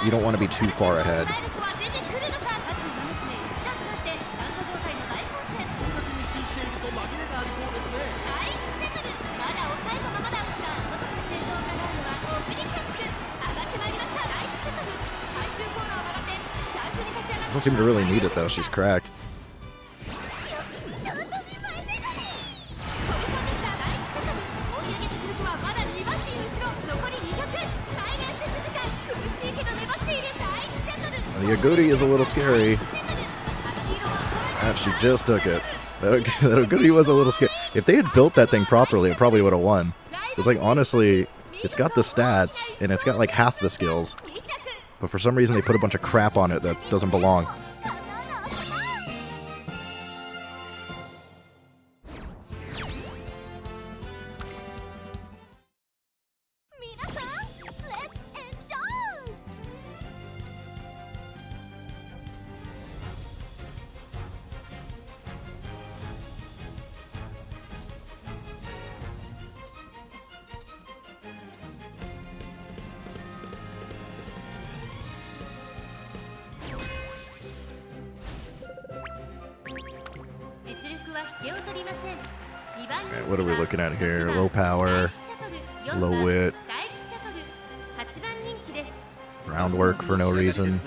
don't want to be too far ahead. Doesn't seem to really need it though, she's cracked. The Aguri is a little scary. And she just took it. That Aguri was a little scary. If they had built that thing properly, it probably would have won. It's like, honestly, it's got the stats, and it's got like half the skills. But for some reason, they put a bunch of crap on it that doesn't belong. Alright, what are we looking at here? Low power, low wit, groundwork for no reason.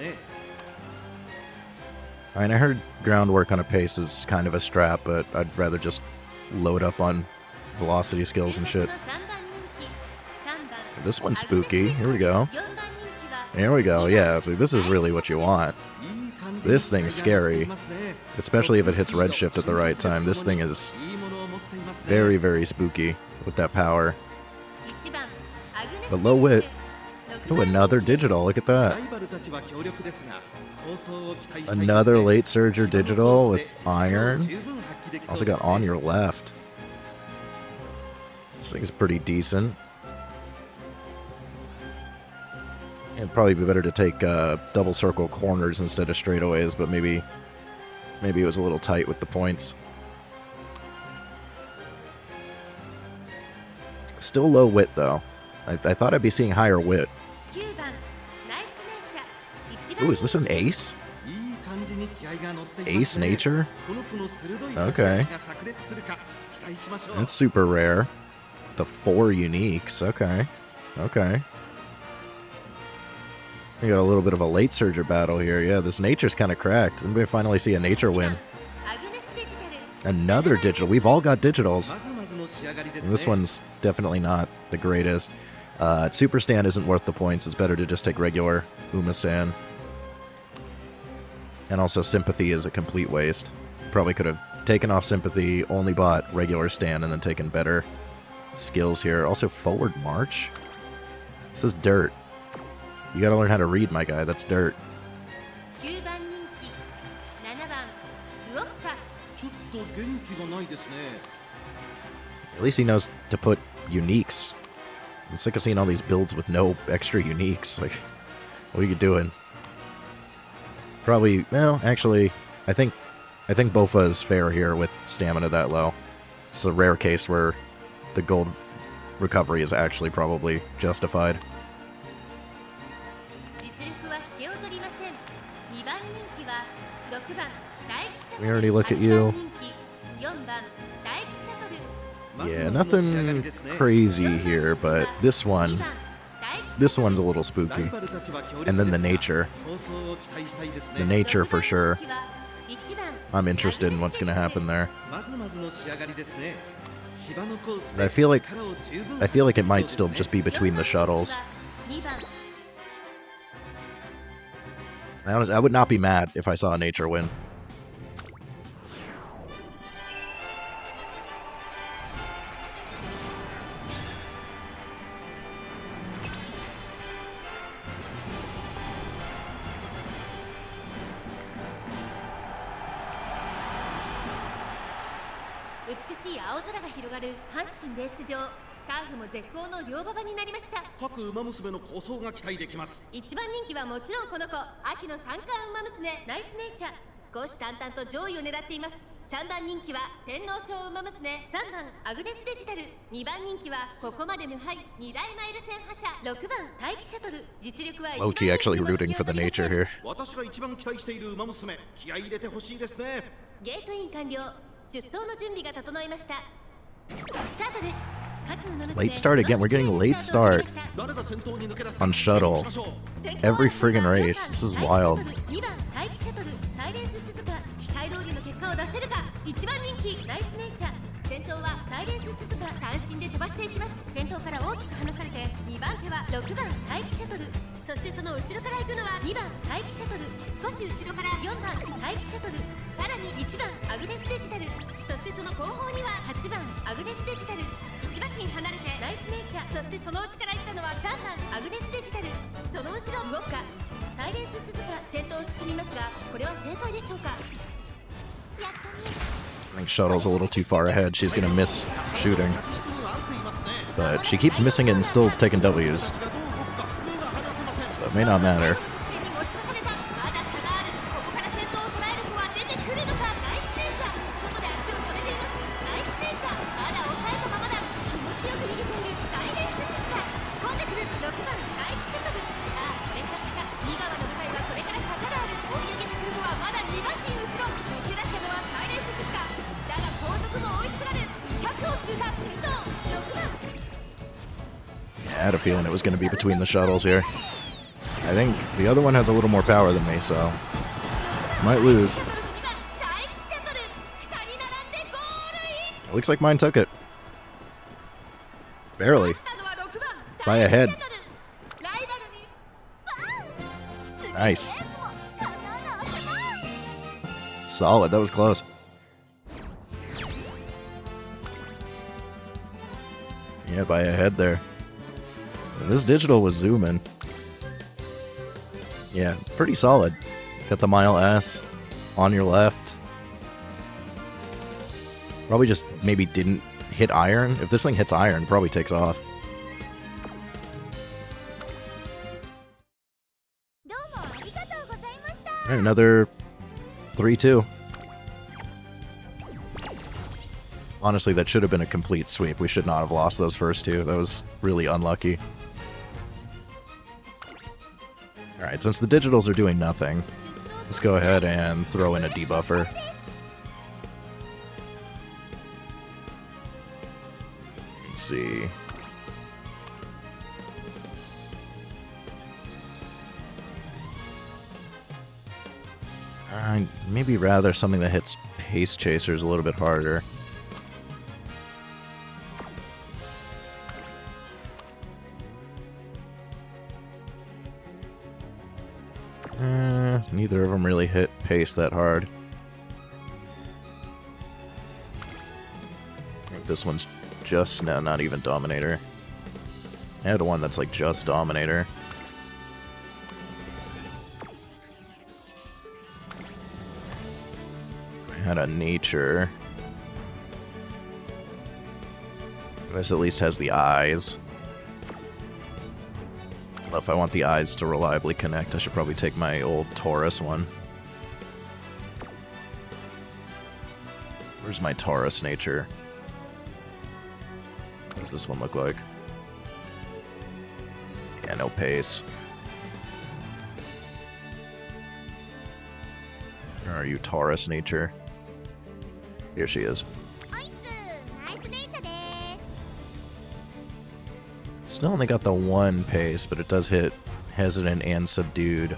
I mean, I heard groundwork on a pace is kind of a strap, but I'd rather just load up on velocity skills and shit. This one's spooky. Here we go. Here we go. Yeah, so this is really what you want. This thing's scary, especially if it hits redshift at the right time. This thing is very, very spooky with that power. But low wit. Oh, another digital. Look at that. Another late surger digital with iron. Also got on your left. This thing's pretty decent. It'd probably be better to take double circle corners instead of straightaways, but maybe it was a little tight with the points. Still low wit, though. I thought I'd be seeing higher wit. Ooh, is this an ace? Ace nature? Okay. That's super rare. The 4 uniques. Okay. Okay. We got a little bit of a late surger battle here. Yeah, this nature's kind of cracked. And we finally see a nature win. Another digital. We've all got digitals. And this one's definitely not the greatest. Super Stand isn't worth the points. It's better to just take regular Uma Stand. And also Sympathy is a complete waste. Probably could have taken off Sympathy, only bought regular Stand, and then taken better skills here. Also Forward March? This is dirt. You gotta learn how to read, my guy. That's dirt. 9番人気7番ウォッカちょっと元気がないですね。 At least he knows to put uniques. I'm sick of seeing all these builds with no extra uniques. Like, what are you doing? Probably, well, actually, I think Bofa is fair here with stamina that low. It's a rare case where the gold recovery is actually probably justified. 実力は引けを取りません2番人気は6番大気シャトル We already look at you. 8番人気4番大気シャトル Yeah, nothing crazy here, but this one's a little spooky. And then the nature. The nature for sure. I'm interested in what's going to happen there. I feel like it might still just be between the shuttles. I would not be mad if I saw a nature win. Low-key actually rooting for the nature here. 私が一番期待している馬娘、気合い入れてほしいですね。ゲートイン完了出走の準備が整いましたスタートです Late start again. We're getting late start on shuttle. Every friggin' race. This is wild. 2番待機シャトルサイレンス鈴鹿期待通りの結果を出せるか1番人気ナイスネイチャー先頭はサイレンス鈴鹿単身で飛ばしていきます先頭から大きく離されて2番手は6番待機シャトルそしてその後ろから行くのは2番待機シャトル少し後ろから4番待機シャトルさらに1番アグネスデジタルそしてその後方には8番アグネスデジタル1馬身離れてナイスネイチャーそしてその内から行ったのは3番アグネスデジタルその後ろウォッカサイレンス鈴鹿先頭を進みますがこれは正解でしょうかやっと見えた I think Shuttle's a little too far ahead. She's gonna miss shooting. But she keeps missing it and still taking W's. So it may not matter. I had a feeling it was going to be between the shuttles here. I think the other one has a little more power than me, so might lose. It looks like mine took it. Barely. By a head. Nice. Solid, that was close. Yeah, by a head there. This digital was zooming. Yeah, pretty solid. Got the mile S on your left. Probably just maybe didn't hit iron. If this thing hits iron, it probably takes off. Alright, another 3-2. Honestly, that should have been a complete sweep. We should not have lost those first two. That was really unlucky. Alright, since the digitals are doing nothing, let's go ahead and throw in a debuffer. Let's see. Maybe rather something that hits pace chasers a little bit harder. Neither of them really hit pace that hard. I think this one's just, no, not even Dominator. I had one that's like just Dominator. I had a Nature. This at least has the eyes. Well, if I want the eyes to reliably connect, I should probably take my old Taurus one. Where's my Taurus Nature? What does this one look like? Yeah, no pace. Where are you, Taurus Nature? Here she is. Still only got the one pace, but it does hit Hesitant and Subdued,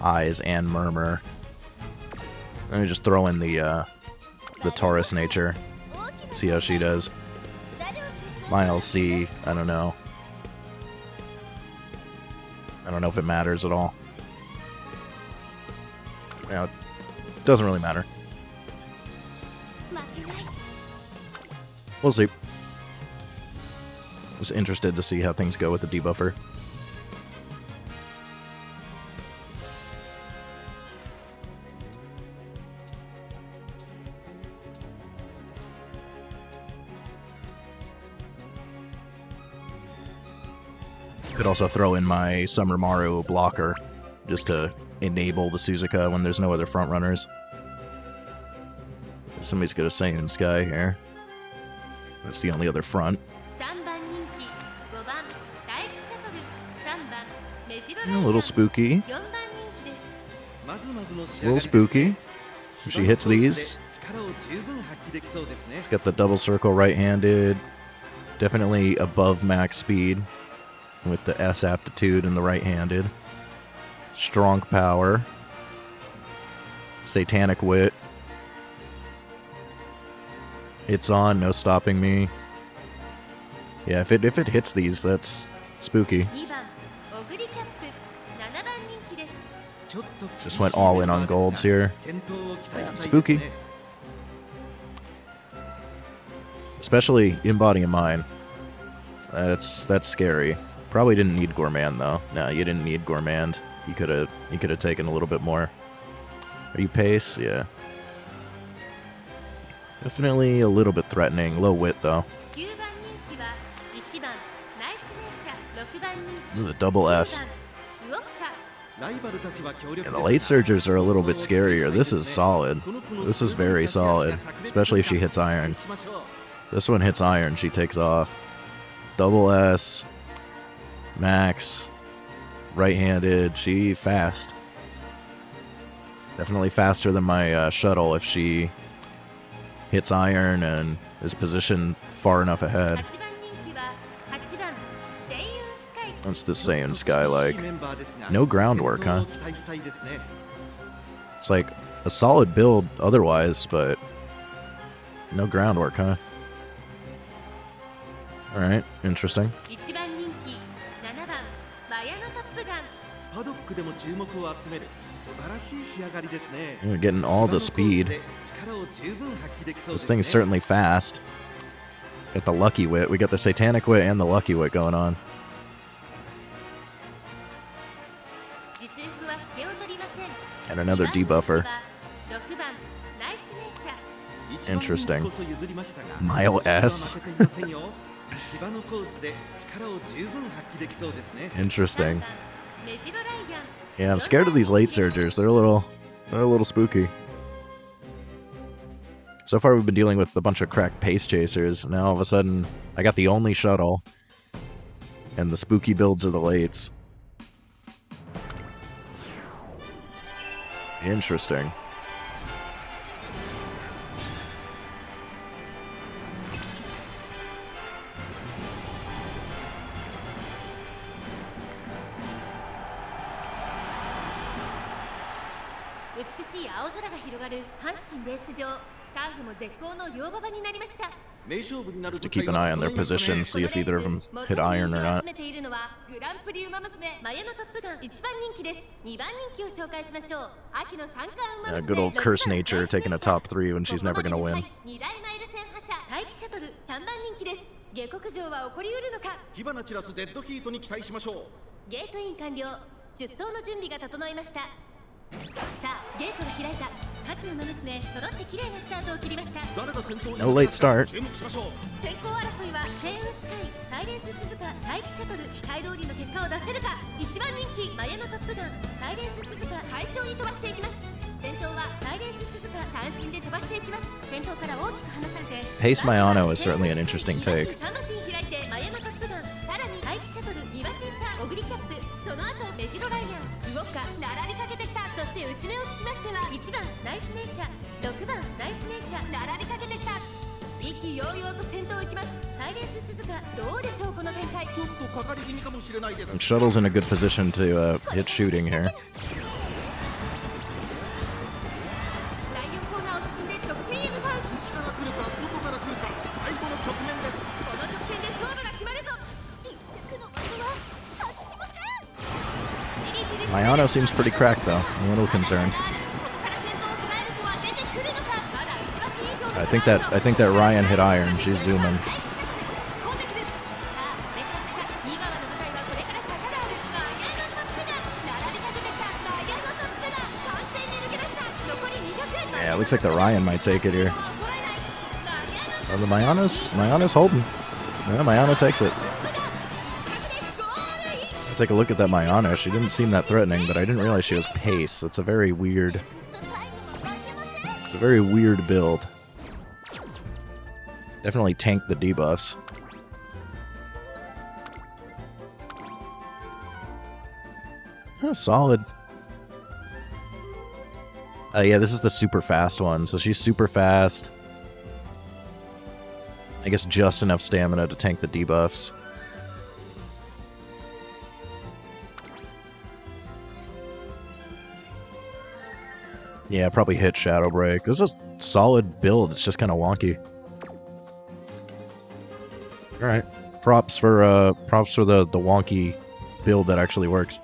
Eyes and Murmur. Let me just throw in the Taurus Nature. See how she does. Miles C, I don't know. I don't know if it matters at all. Yeah, it doesn't really matter. We'll see. Was interested to see how things go with the debuffer. Could also throw in my Summer Maru blocker just to enable the Suzuka when there's no other front runners. Somebody's got a Saiyan Sky here. That's the only other front. A little spooky. A little spooky. If she hits these, she's got the double circle right-handed. Definitely above max speed with the S aptitude and the right-handed. Strong power. Satanic wit. It's on, no stopping me. Yeah, if it hits these, that's spooky. Just went all in on golds here. Yeah, spooky. Especially in Body and Mind. That's scary. Probably didn't need Gourmand though. No, you didn't need Gourmand. You could have taken a little bit more. Are you pace? Yeah. Definitely a little bit threatening. Low wit though. Ooh, the double S. Yeah, the late surgers are a little bit scarier. This is solid. This is very solid. Especially if she hits iron. This one hits iron, she takes off. Double S. Max. Right-handed. She fast. Definitely faster than my shuttle if she hits iron and is positioned far enough ahead. What's the Saiyan Sky like? No groundwork, huh? It's like a solid build otherwise, but no groundwork, huh? Alright, interesting. We're getting all the speed. This thing's certainly fast. Got the Lucky Wit. We got the Satanic Wit and the Lucky Wit going on. And another debuffer. Interesting. Mile S. Interesting. Yeah, I'm scared of these late surgers. They're a little spooky. So far we've been dealing with a bunch of cracked pace chasers. Now all of a sudden I got the only shuttle. And the spooky builds are the lates. Interesting. しい青空が広がる阪神レース場。ターフも絶好の両馬場になりました。 Just to keep an eye on their position, see if either of them hit iron or not. グランプリウマ娘マヤのトップガン1番人気です。2番人気を紹介しましょう。秋の三冠馬娘 Good old curse nature taking a top 3 when she's never gonna win. 2大マイル戦覇者待機シャトル3番人気です。下克上は起こりうるのか。火花散らすデッドヒートに期待しましょう。ゲートイン完了。出走の準備が整いました。さあゲートが開いた。各馬娘揃って綺麗なスタートを切りました。 No late start. 先行争いはセイウンスカイ、サイレンス鈴鹿、待機シャトル。期待通りの結果を出せるか。1番人気マヤのトップガン、サイレンス鈴鹿、快調に飛ばしていきます。先頭はサイレンス鈴鹿、単身で飛ばしていきます。先頭から大きく離されて Pace Mayano is certainly an interesting take. 魂開いてマヤのトップガン、さらに待機シャトル、2馬身差、オグリキャップ、その後メジロライアン、動くか、並びかけてきた。そして内目をつきましては1番ナイスネイチャー、6番ナイスネイチャー、並びかけてきた。意気揚々と先頭行きます。サイレンス鈴鹿、どうでしょうこの展開。ちょっとかかり気味かもしれないです。 Shuttle's in a good position to hit shooting here. 第4コーナーを進んで直線へ向かう。内から来るか外から来るか最後の局面です。この直線で勝負が決まるぞ。1着の的は外しません。 Mayano seems pretty cracked though. I'm a little concerned. I think that Ryan hit iron. She's zooming. Yeah, it looks like the Ryan might take it here. Oh, the Mayano's holding. Yeah, Mayano takes it. Take a look at that Mayana. She didn't seem that threatening, but I didn't realize she was pace. It's a very weird build. Definitely tank the debuffs. Solid. Yeah, this is the super fast one. So she's super fast. I guess just enough stamina to tank the debuffs. Yeah, probably hit Shadow Break. This is a solid build. It's just kind of wonky. All right, props for the wonky build that actually works.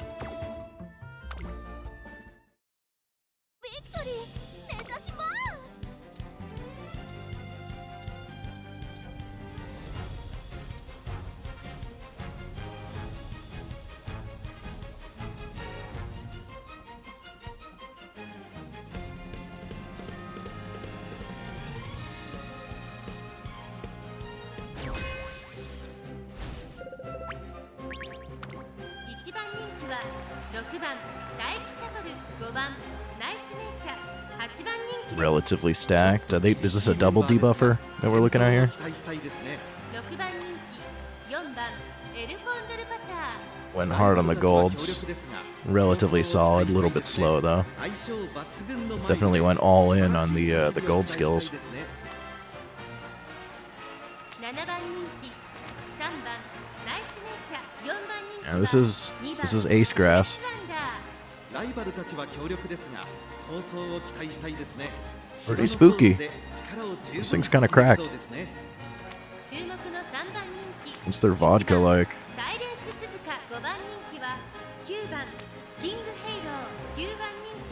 Relatively stacked. Is this a double debuffer that we're looking at here? Went hard on the golds. Relatively solid, a little bit slow though. Definitely went all in on the gold skills. Yeah, this is ace grass. Pretty spooky. This thing's kind of cracked. What's their vodka like?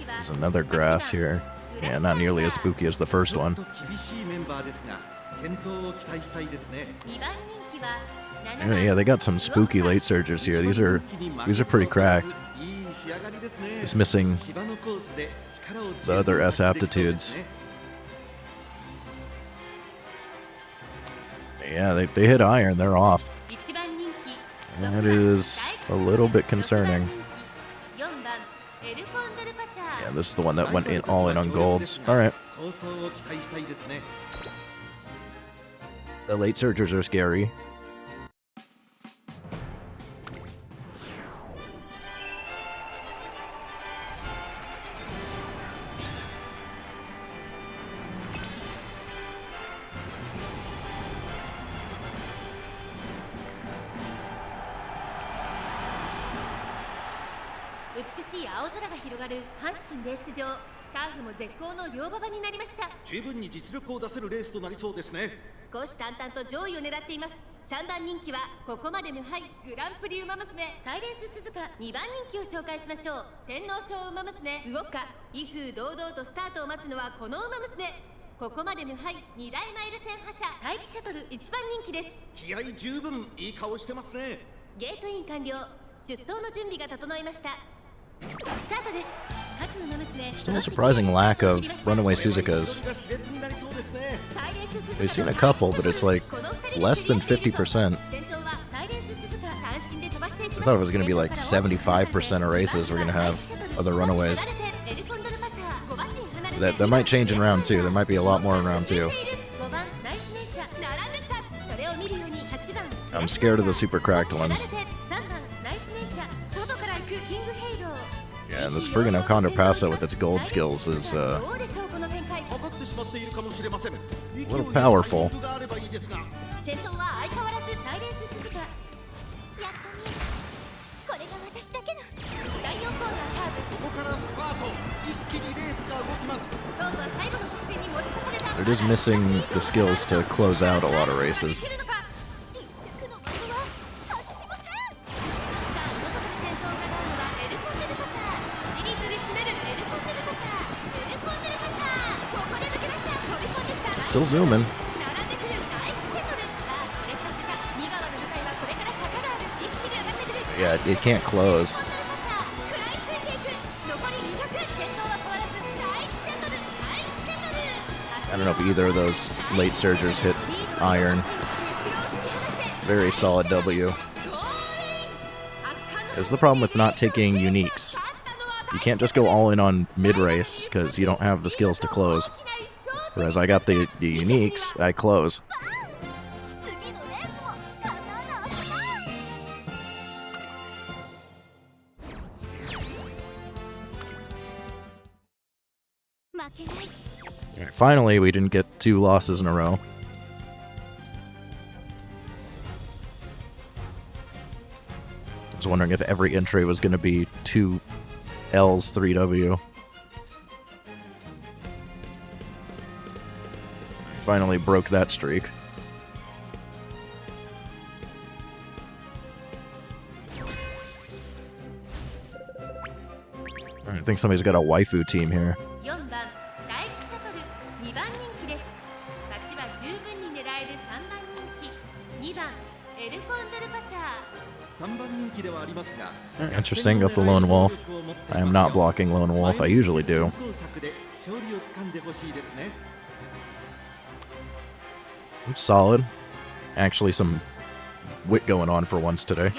There's another grass here. Yeah, not nearly as spooky as the first one. Yeah, they got some spooky late surgers here. These are pretty cracked. Just missing the other S aptitudes. Yeah, they hit iron. They're off. That is a little bit concerning. Yeah, this is the one that went in all in on golds. All right. The late surgers are scary. ターフも絶好の両馬場になりました。十分に実力を出せるレースとなりそうですね。虎視眈々と上位を狙っています。3番人気はここまで無敗グランプリウマ娘サイレンス鈴鹿。2番人気を紹介しましょう。天皇賞ウマ娘ウオッカ。威風堂々とスタートを待つのはこのウマ娘。ここまで無敗2大マイル戦覇者待機シャトル1番人気です。気合十分いい顔してますね。ゲートイン完了。出走の準備が整いました。スタートです。各ウマ娘 Still a surprising lack of runaway Suzukas. We've seen a couple, but it's like less than 50%. I thought it was going to be like 75% of races we're going to have other runaways. That might change in round 2. There might be a lot more in round 2. I'm scared of the super cracked ones. Yeah, and this friggin' Condorpasa with its gold skills is a little powerful. They're just missing the skills to close out a lot of races. Still zooming. Yeah, it can't close. I don't know if either of those late surgers hit iron. Very solid W. Is the problem with not taking uniques. You can't just go all in on mid-race because you don't have the skills to close. Whereas I got the uniques, I close. Alright, finally, we didn't get 2 losses in a row. I was wondering if every entry was going to be 2 L's, 3W. Finally broke that streak. I think somebody's got a waifu team here. 4番 Interesting, got the Lone Wolf. I am not blocking Lone Wolf, I usually do. I'm solid. Actually, some wit going on for once today.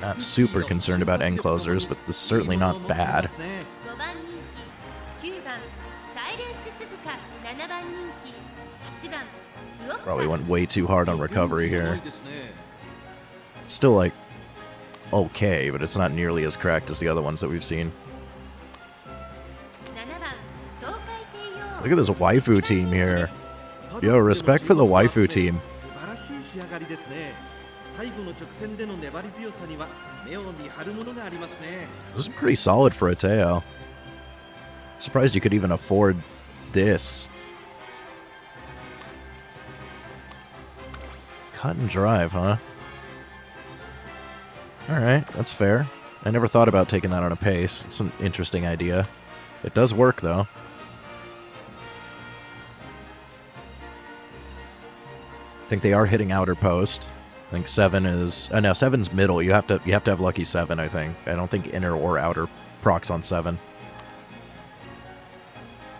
Not super concerned about end closers, but this is certainly not bad. Probably went way too hard on recovery here. It's still like okay, but it's not nearly as cracked as the other ones that we've seen. Look at this waifu team here. Yo, respect for the waifu team. This is pretty solid for a Teo. Surprised you could even afford this. Cut and drive, huh? Alright, that's fair. I never thought about taking that on a pace. It's an interesting idea. It does work, though. I think they are hitting outer post. I think 7 is... Oh, no, 7's middle. You have to have lucky 7, I think. I don't think inner or outer procs on 7.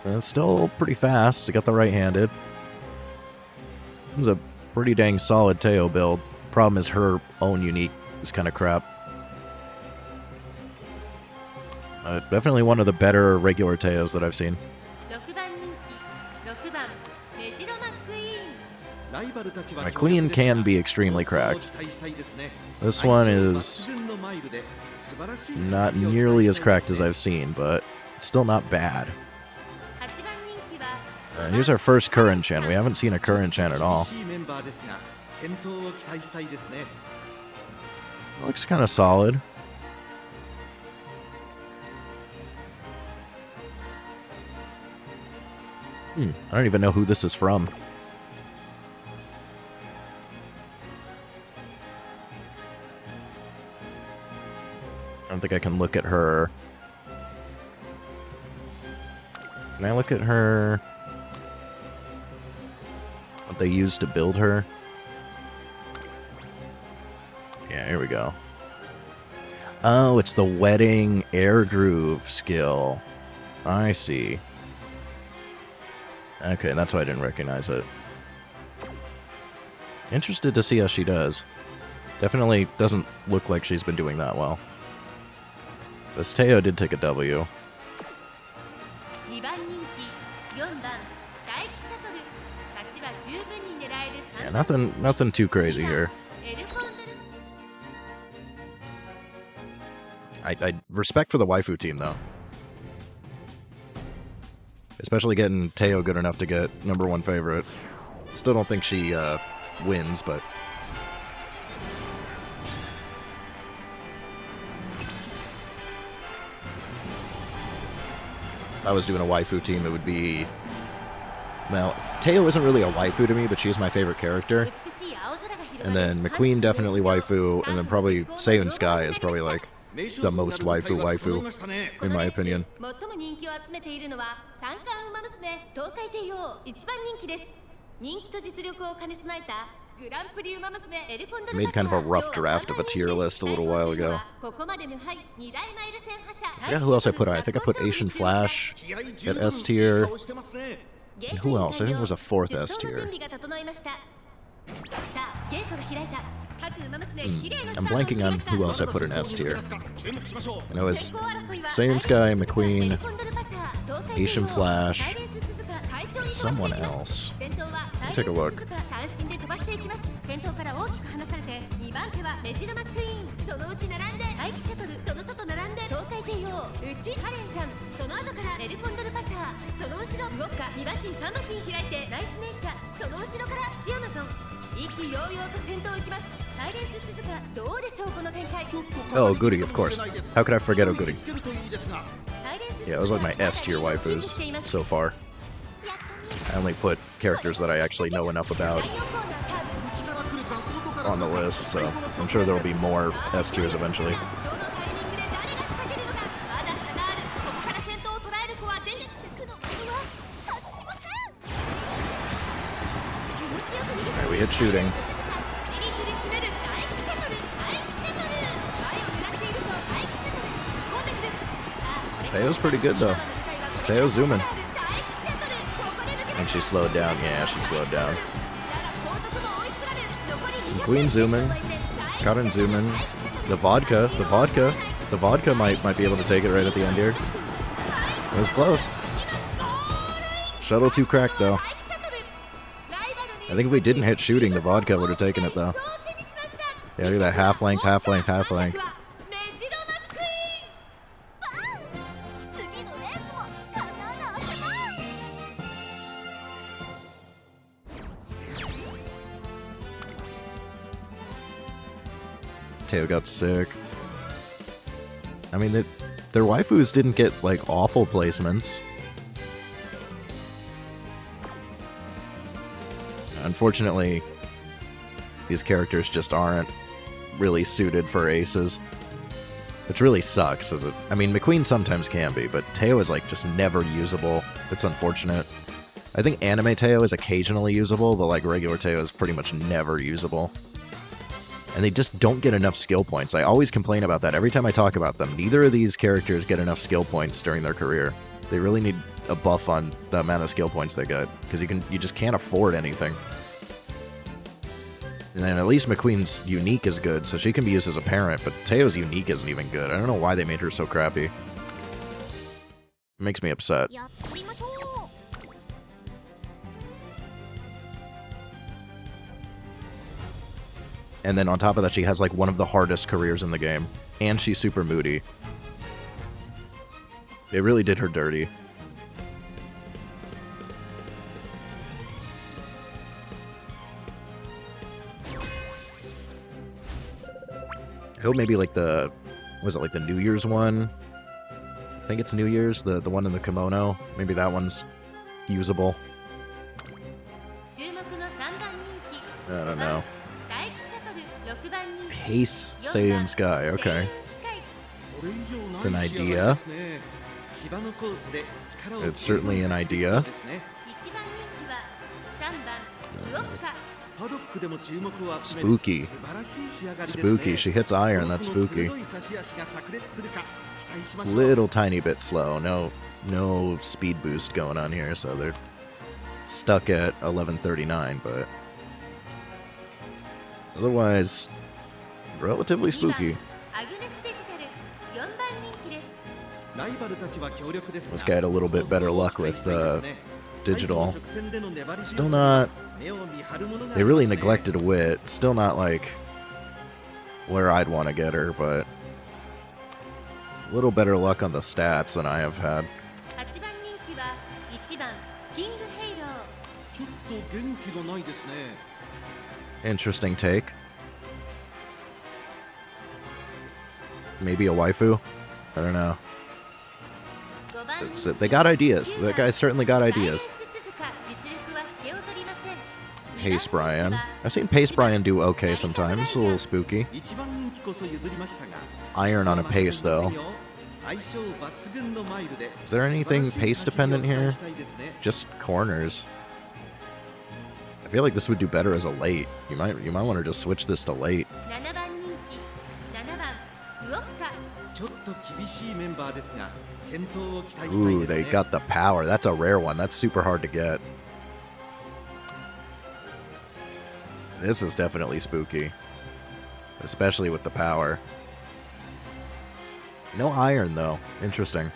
But it's still pretty fast. You got the right-handed. This is a pretty dang solid Teo build. Problem is her own unique is kind of crap. Definitely one of the better regular Teos that I've seen. My queen can be extremely cracked. This one is not nearly as cracked as I've seen, but it's still not bad. Here's our first Kurin-chan. We haven't seen a Kurin-chan at all. Looks kind of solid. I don't even know who this is from. I don't think I can look at her. Can I look at her? What they used to build her? Yeah, here we go. Oh, it's the wedding air groove skill. I see. Okay, that's why I didn't recognize it. Interested to see how she does. Definitely doesn't look like she's been doing that well. This Teo did take a W. Yeah, nothing too crazy here. I respect for the waifu team, though. Especially getting Teo good enough to get #1 favorite. Still don't think she wins, but... If I was doing a waifu team, it would be... Well, Teo isn't really a waifu to me, but she's my favorite character. And then McQueen definitely waifu, and then probably Seiun Sky is probably like the most waifu, in my opinion. I made kind of a rough draft of a tier list a little while ago. I forgot who else I put on. I think I put Asian Flash at S tier. And who else? I think it was a 4th S tier. I'm blanking on who else I put in S tier. And it was Saiyan Sky, McQueen, Asian Flash, and someone else. Let me take a look. Oh, Goody, of course. How could I forget a Goody? Yeah, it was like my S tier waifus so far. I only put characters that I actually know enough about on the list, so I'm sure there'll be more S tiers eventually. Alright, we hit shooting. Teo's pretty good though. Teo's zooming. I think she slowed down. Yeah, she slowed down. Queen zooming. Karen zooming. The vodka might be able to take it right at the end here. It was close. Shuttle 2 cracked though. I think if we didn't hit shooting, the vodka would have taken it though. Yeah, look at that half length, half length, half length. Teo got sick. I mean, their waifus didn't get, like, awful placements. Unfortunately, these characters just aren't really suited for aces. Which really sucks. I mean, McQueen sometimes can be, but Teo is, like, just never usable. It's unfortunate. I think anime Teo is occasionally usable, but, like, regular Teo is pretty much never usable. And they just don't get enough skill points. I always complain about that every time I talk about them. Neither of these characters get enough skill points during their career. They really need a buff on the amount of skill points they get, because you just can't afford anything. And then at least McQueen's unique is good, so she can be used as a parent, but Teo's unique isn't even good. I don't know why they made her so crappy. It makes me upset. And then on top of that, she has like one of the hardest careers in the game. And she's super moody. They really did her dirty. I hope maybe like the, was it like the New Year's one? I think it's New Year's, the one in the kimono. Maybe that one's usable. 注目の3番人気 I don't know. 大気シャトル6番人気 Pace Seiun Sky, okay. It's an idea. It's certainly an idea. 1番人気は3番ウオッカ Spooky. Spooky. She hits iron. That's spooky. Little tiny bit slow. No speed boost going on here, so they're stuck at 1139, but otherwise relatively spooky. アグネスデジタル4番人気です This guy had a little bit better luck with digital. Still not. They really neglected Wit. Still not like where I'd want to get her, but a little better luck on the stats than I have had. 8番人気は1番キングヘイロー Interesting take. Maybe a waifu? I don't know. 5番 They got ideas. That guy's certainly got サイレン ideas. ス鈴鹿実力は引けを取りません Pace Brian. I've seen Pace Brian do okay sometimes. A little spooky. Iron on a pace, though. Is there anything pace dependent here? Just corners. I feel like this would do better as a late. You might want to just switch this to late. 7番人気7番ウオッカ Ooh, they got the power. That's a rare one. That's super hard to get. This is definitely spooky. Especially with the power. No iron, though. Interesting.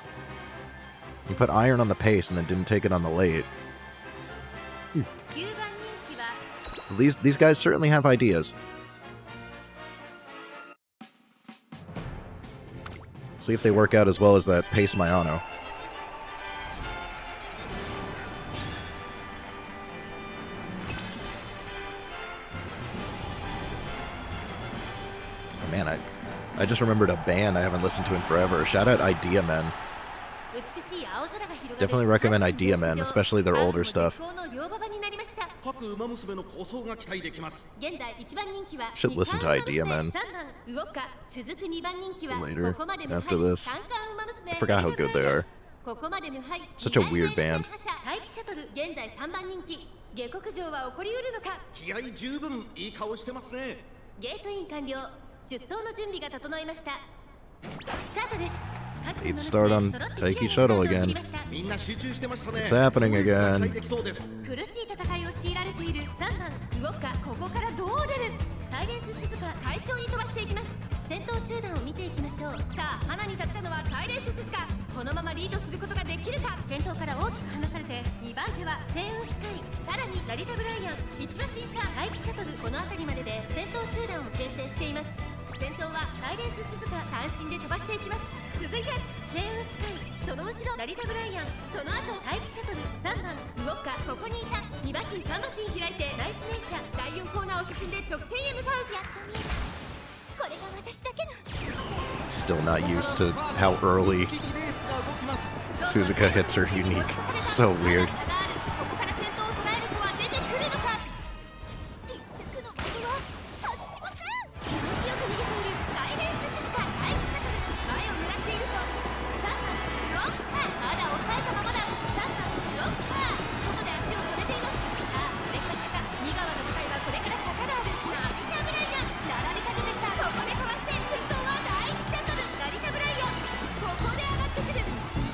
You put iron on the pace and then didn't take it on the late. 9番人気は These guys certainly have ideas. See if they work out as well as that Pace Mayano. Oh man, I just remembered a band I haven't listened to in forever. Shout out Idea Men. 美しい青空が広がる Definitely recommend Idea Men, especially their older stuff. 絶好の両馬場になりました 各馬娘の構想が期待できます 現在1番人気は Should listen to Idea 3番 Men ウオッカ続く2番人気は later ここまで無敗 after this. 三冠馬娘 I forgot how good they are. ここまで無敗 Such a weird band. 大気シャトル現在3番人気下克上は起こりうるのか気合十分いい顔してますね ゲートイン完了出走の準備が整いましたスタートです He'd start on Taiki Shuttle again. みんな集中してましたね It's happening again. 期待できそうです 苦しい戦いを強いられている3番ウオッカここからどう出るサイレンス鈴鹿快調に飛ばしていきます先頭集団を見ていきましょうさあ花に立ったのはサイレンス鈴鹿このままリードすることができるか先頭から大きく離されて2番手は星雲スカイさらに成田ブライアン1馬審査大気シャトルこの辺りまでで先頭集団を形成しています先頭はサイレンス鈴鹿単身で飛ばしていきます続いて星雲スカイその後ろ成田ブライアンその後大気シャトル3番ウオッカここにいた2馬身3馬身開いてナイスネイチャー第4コーナーを進んで直線へ向かうやっと見えたこれが私だけの Still not used to how early Suzuka hits her unique. So weird. ここから先頭を捉える子は出てくるのか一着のボールは外しません気持ちよく逃げているサイレンス鈴鹿大気シャトル前を狙っていると3番ウオッカまだ抑えたままだ3番ウオッカ外で足を止めていますさあこれから坂2川の向かいはこれから坂がある成田ブライアン並びかけてきたここでかわして先頭は大気シャトル成田ブライアンここで上がってくる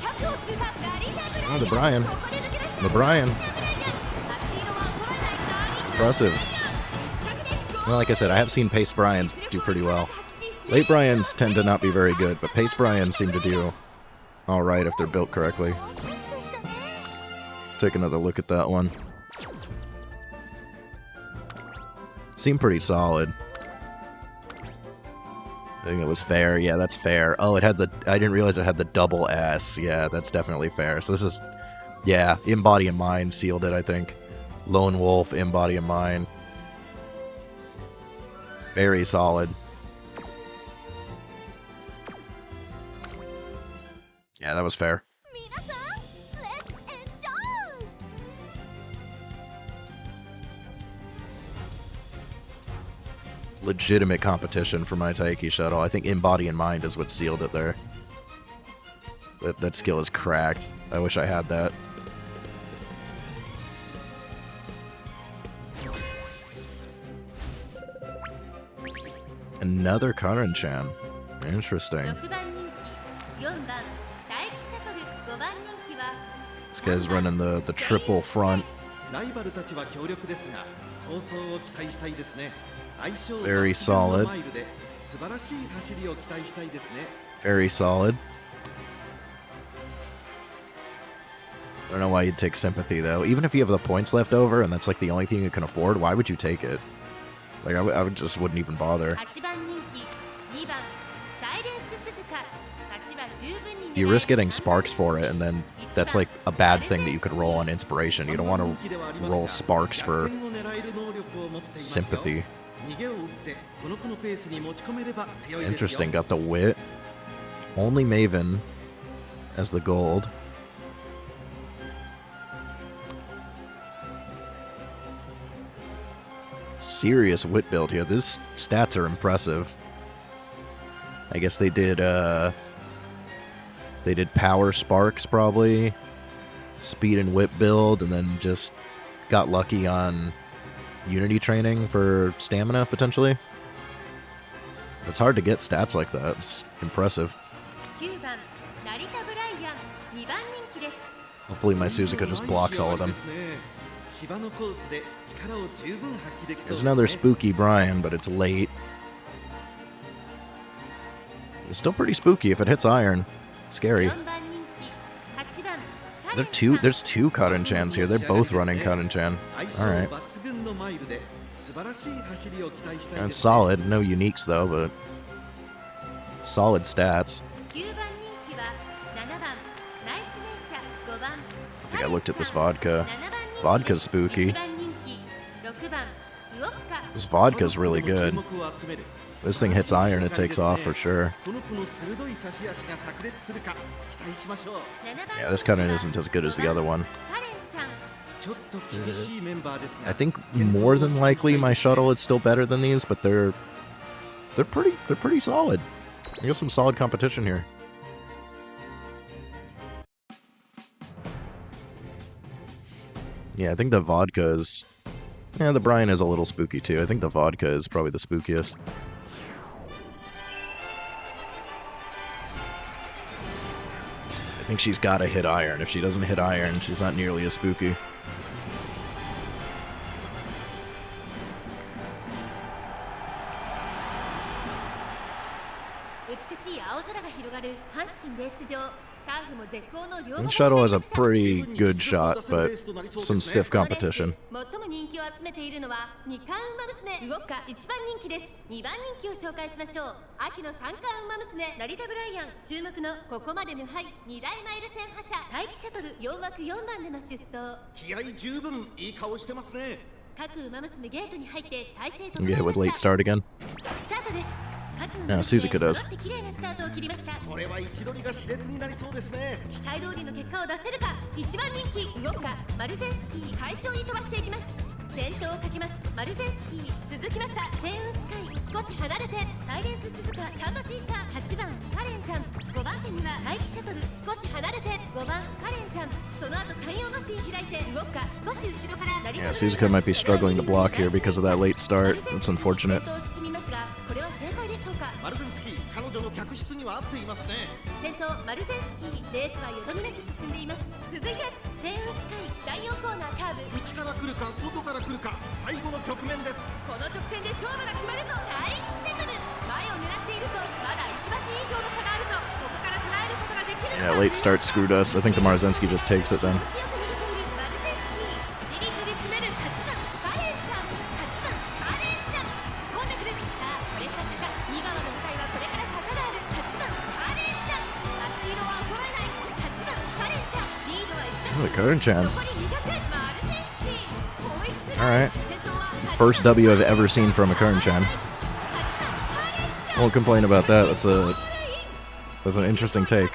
200を通過成田ブライアン Oh, the Brian. ここで抜け出した The Brian. 成田ブライアン足色は衰えない成田 Impressive. 一着でゴー Well, like I said, I have seen Pace Bryans do pretty well. Late Bryans tend to not be very good, but Pace Bryans seem to do alright if they're built correctly. Take another look at that one. Seemed pretty solid. I think it was fair. Yeah, that's fair. Oh, it had the... I didn't realize it had the double S. Yeah, that's definitely fair. So this is... Yeah, In Body and Mind sealed it, I think. Lone Wolf, In Body and Mind. Very solid. Yeah, that was fair. 皆さん Let's enjoy! Legitimate competition for my Taiki shuttle. I think In Body and Mind is what sealed it there. That skill is cracked. I wish I had that. Another Karin-chan. Interesting. 6番人気4番大気シャトル5番人気は This guy's running the triple front. ライバルたちは強力ですが、構想を期待したいですね。相性 Very 抜群の solid. マイルで素晴らしい走りを期待したいですね。 Very solid. I don't know why you'd take sympathy though. Even if you have the points left over and that's like the only thing you can afford, why would you take it? Like I would just wouldn't even bother. 8番人気2番サイレンス鈴鹿勝ちは十分に You risk getting sparks for it, and then that's like a bad thing that you could roll on inspiration. You don't want to roll sparks for sympathy. Interesting, got the wit. Only Maven as the gold. Serious wit build here. These stats are impressive. I guess they did power sparks probably, speed and wit build, and then just got lucky on unity training for stamina potentially. It's hard to get stats like that. It's impressive. 9番成田ブライアン2番人気です Hopefully my Suzuka just blocks all of them. There's another spooky Brian, but it's late. It's still pretty spooky if it hits iron. Scary. 4番人気8番カレンちゃん There's two Karin-chans here. They're both running Karin-chan. Alright. And solid. No uniques though, but solid stats. 9番人気は7番ナイスネイチャー5番 I think I looked at this vodka. 7番人気 Vodka's spooky. 1番人気6番ウオッカ This vodka's really good. This thing hits iron, it takes off for sure. 7番 Yeah, this Karin isn't as good as the other one. カレンちゃん I think more than likely my shuttle is still better than these, but they're pretty solid. I got some solid competition here. Yeah, I think the vodka is... Yeah, the Brian is a little spooky too. I think the vodka is probably the spookiest. I think she's gotta hit iron. If she doesn't hit iron, she's not nearly as spooky. And Shuttle has a pretty good shot, but some stiff competition. 最も人気を集めているのは二冠馬娘ウオッカ1番人気です2番人気を紹介しましょう秋の三冠馬娘成田ブライアン注目のここまで無敗2大マイル戦覇者待機シャトル4枠4番での出走気合十分いい顔してますね各馬娘ゲートに入って体勢 Get hit 整 with え late ました start again. スタートです各 Yeah, 馬 Suzuka 娘 does. 揃って綺麗なスタートを切りましたこれは位置取りが熾烈になりそうですね期待通りの結果を出せるか1番人気ウオッカマルゼンスキー快調に飛ばしていきます先頭をかけますマルゼンスキー続きました星雲スカイ少し離れてサイレンス鈴鹿サンバシーサー8番カレンちゃん5番手には待機シャトル少し離れて5番カレンちゃんその後山陽マシン開いてウオッカ少し後ろから成田 Yeah, Suzuka might be struggling to block here because of that late start. It's unfortunate. 先頭を進みますがこれは正解でしょうかマルゼンスキー彼女の客室には合っていますね先頭マルゼンスキーレースはよどみなく進んでいます続いて星雲スカイ第4コーナーカーブ内から来るか外から来るか最後の局面ですこの直線で勝負が決まるぞ大気シャトル前を狙っているとまだ1馬身以上の差があるぞここから捉えることができる Yeah, late start screwed us. I think the Marzensky just takes it then. 強く逃げているマルゼンスキーじりじり詰める8番カレンちゃん8番カレンちゃん突っ込んでくるさあこれから坂2番の舞台はこれから坂がある8番カレンちゃん足色は衰えない8番カレンちゃんリードは1 Oh, Karin-chan. 残り200マルゼンスキーホイッスル Alright. 先頭は First W I've ever seen from a Karin-chan. 8番カレンちゃん Won't complain about that. That's an interesting take.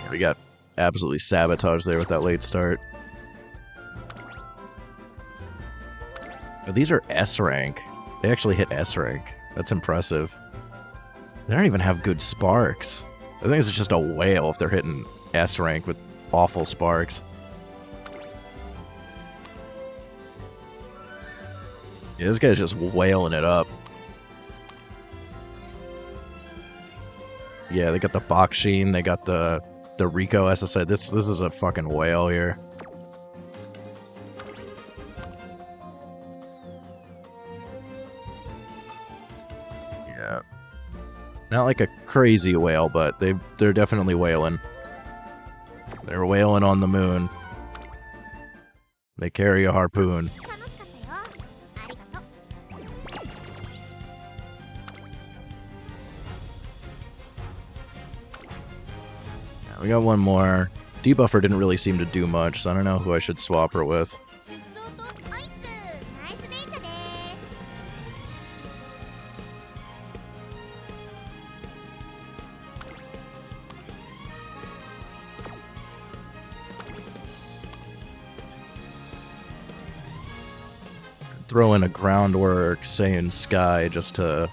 We got absolutely sabotaged there with that late start. Oh, these are S rank. They actually hit S rank. That's impressive. They don't even have good sparks. I think it's just a whale if they're hitting S rank with awful sparks. Yeah, this guy's just whaling it up. Yeah, they got the Baksheen, they got the Rico SSI. This is a fucking whale here. Yeah. Not like a crazy whale, but they're definitely whaling. They're whaling on the moon. They carry a harpoon. Yeah, we got one more. Debuffer didn't really seem to do much, so I don't know who I should swap her with. Throw in a groundwork, saying Sky, just to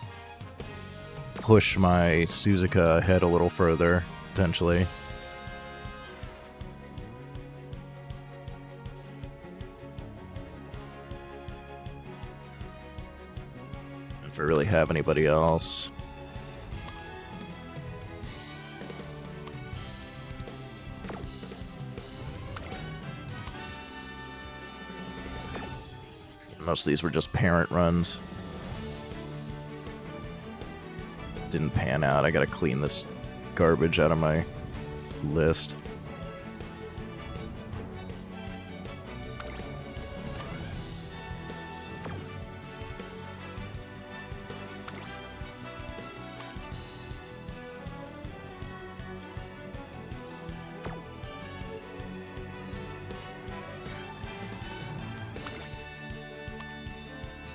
push my Suzuka ahead a little further, potentially. If I really have anybody else. Most of these were just parent runs. Didn't pan out. I gotta clean this garbage out of my list.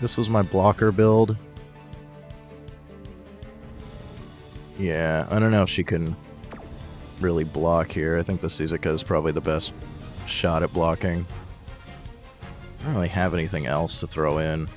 This was my blocker build. Yeah, I don't know if she can really block here. I think the Suzuka is probably the best shot at blocking. I don't really have anything else to throw in.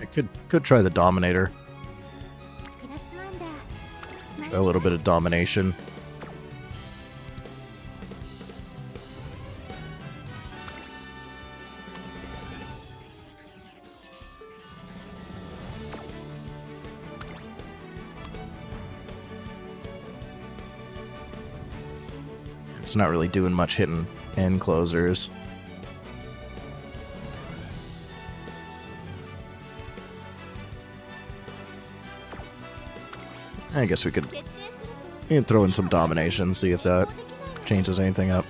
I could try the Dominator. A little bit of domination. It's not really doing much hitting end closers. I guess we could throw in some domination, see if that changes anything up.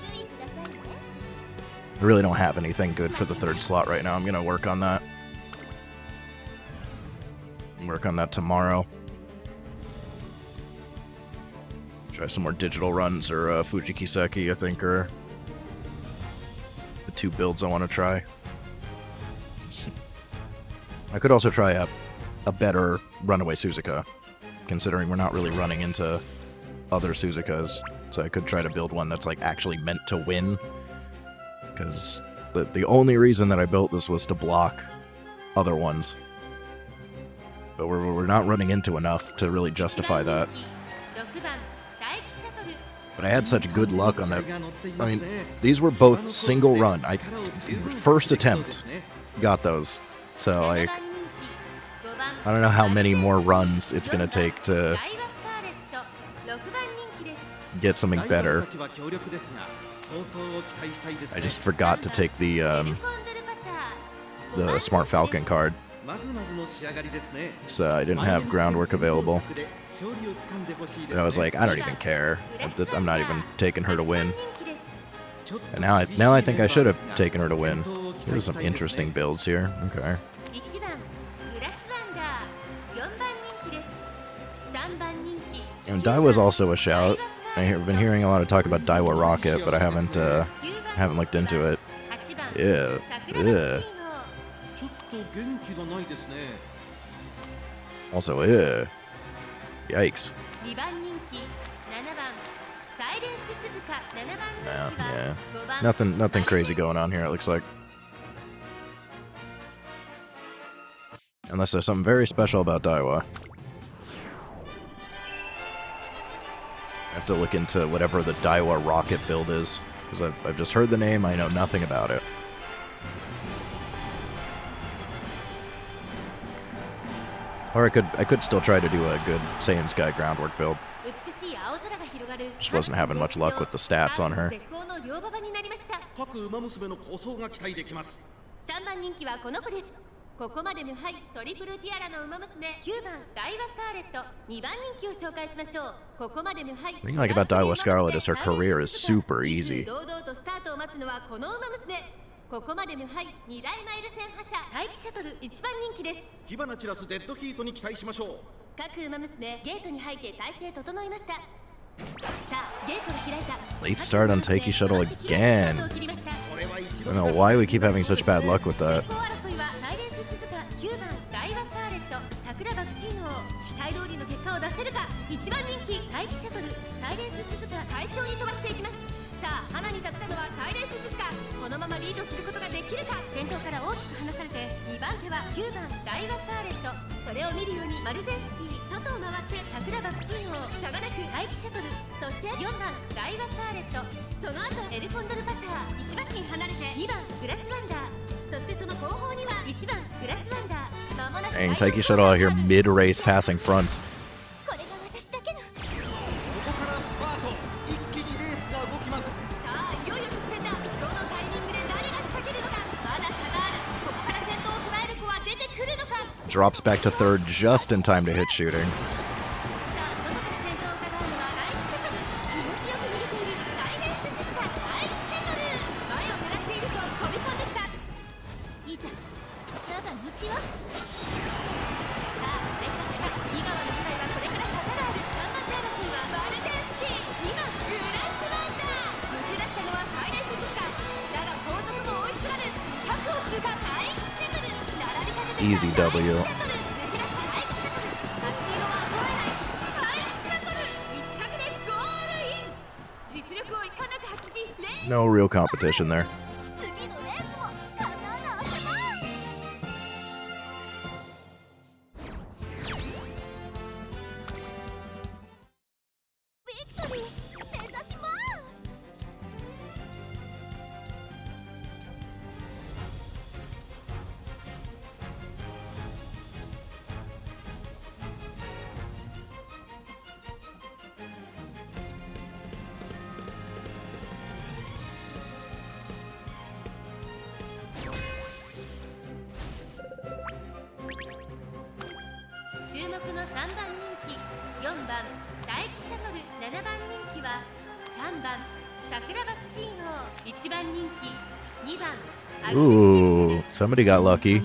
I really don't have anything good for the third slot right now. I'm going to work on that. Work on that tomorrow. Try some more digital runs, or Fujikiseki, I think, are the two builds I want to try. I could also try a better runaway Suzuka, considering we're not really running into other Suzukas. So I could try to build one that's like actually meant to win, because the only reason that I built this was to block other ones. But we're not running into enough to really justify that. But I had such good luck on that. I mean, these were both single run. First attempt got those. So I don't know how many more runs it's going to take to get something better. I just forgot to take the Smart Falcon card. So I didn't have groundwork available. And I was like, I don't even care. I'm not even taking her to win. And now I think I should have taken her to win. There's some interesting builds here. Okay. And Daiwa's also a shout. I've been hearing a lot of talk about Daiwa Rocket, but I haven't looked into it. Yeah. Yeah. Also, yeah. Yikes. No, yeah. Nothing crazy going on here, it looks like. Unless there's something very special about Daiwa. I have to look into whatever the Daiwa Rocket build is, because I've just heard the name, I know nothing about it. Or I could still try to do a good Saiyan Sky groundwork build. Just wasn't having much luck with the stats on her. ここまで無敗トリプルティアラの馬娘9番ダイワスターレット2番人気を紹介しましょうここまで無敗 The thing I like about Daiwa Scarlet is her career is super easy. 堂々とスタートを待つのはこの馬娘ここまで無敗2大マイル戦覇者待機シャトル1番人気です火花散らすデッドヒートに期待しましょう各馬娘ゲートに入って体勢整いましたさあゲートが開いた Late start on Taiki Shuttle again. I don't know why we keep having such bad luck with that. 期待通りの結果を出せるか1番人気待機シャトルサイレンス鈴鹿快調に飛ばしていきますさあ花に立ったのはサイレンス鈴鹿このままリードすることができるか先頭から大きく離されて2番手は9番ダイワスターレットそれを見るようにマルゼンスキー外を回って桜爆心王差がなく待機シャトルそして4番ダイワスターレットその後エルコンドルパター1馬身離れて2番グラスワンダーそしてその後方には1番グラスワンダー Dang, Taiki Shuttle out here mid-race passing fronts. これが私だけのここからスパート一気にレースが動きますさあいよいよ直線だどのタイミングで何が仕掛けるのかまだ差があるここから先頭を捉える子は出てくるのか Drops back to third just in time to hit shooting. さあ外から先頭を伺うのは待機シャトル気持ちよく逃げているサイレンス鈴鹿待機シャトル前を狙っていると飛び込んできたいざ我が道はEasy W. No real competition there. Ooh, somebody got lucky.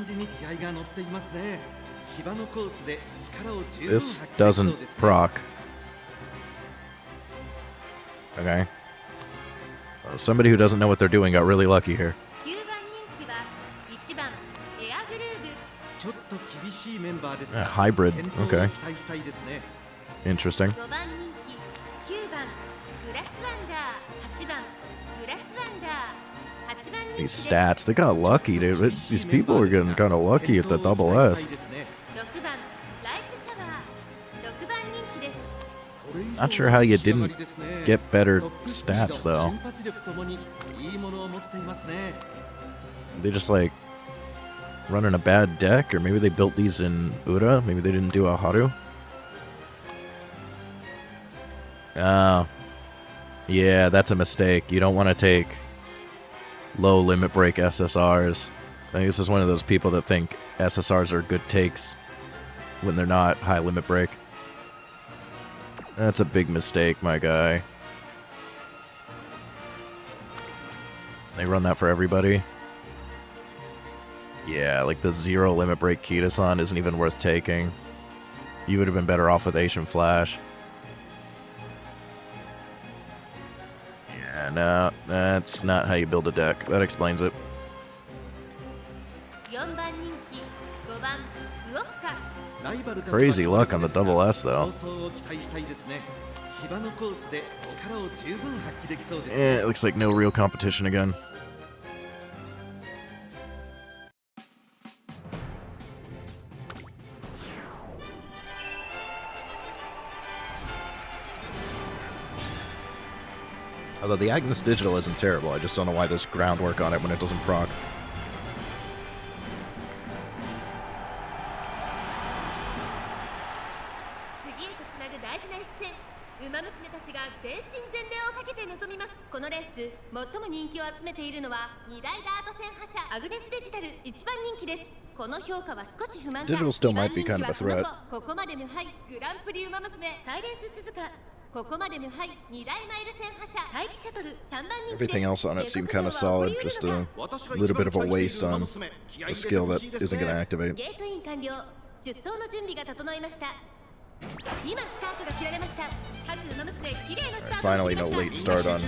This doesn't proc. Okay. Somebody who doesn't know what they're doing got really lucky here. Hybrid. Okay. Interesting. These stats, they got lucky, dude. These people are getting kind of lucky at the double S. Not sure how you didn't get better stats, though. They just, like, running a bad deck? Or maybe they built these in Ura? Maybe they didn't do a Haru? Oh. Yeah, that's a mistake. You don't want to take low limit break SSRs. I think this is one of those people that think SSRs are good takes when they're not high limit break. That's a big mistake, my guy. They run that for everybody. Yeah, like the 0 limit break Kita-san isn't even worth taking. You would have been better off with Asian Flash. Yeah, no, that's not how you build a deck. That explains it. 4番人気5番ウオッカ Crazy luck on the double S though. It looks like no real competition again. Although the Agnes Digital isn't terrible, I just don't know why there's groundwork on it when it doesn't proc. ウマ娘たちが全身全霊をかけて臨みます。このレース最も人気を集めているのは2大ダート戦覇者アグネスデジタル1番人気です。この評価は少し不満だ。 Digital still might be kind of a threat. ここまで無敗グランプリウマ娘サイレンス鈴鹿。ここまで無敗2大マイル戦覇者待機シャトル3番人気です。 Everything else on it seemed kind of solid, just a little bit of a waste on a skill that isn't going to activate. ゲートイン完了。出走の準備が整いました。 今スタートが切られました。各馬娘綺麗なスタート。 Finally, no late start on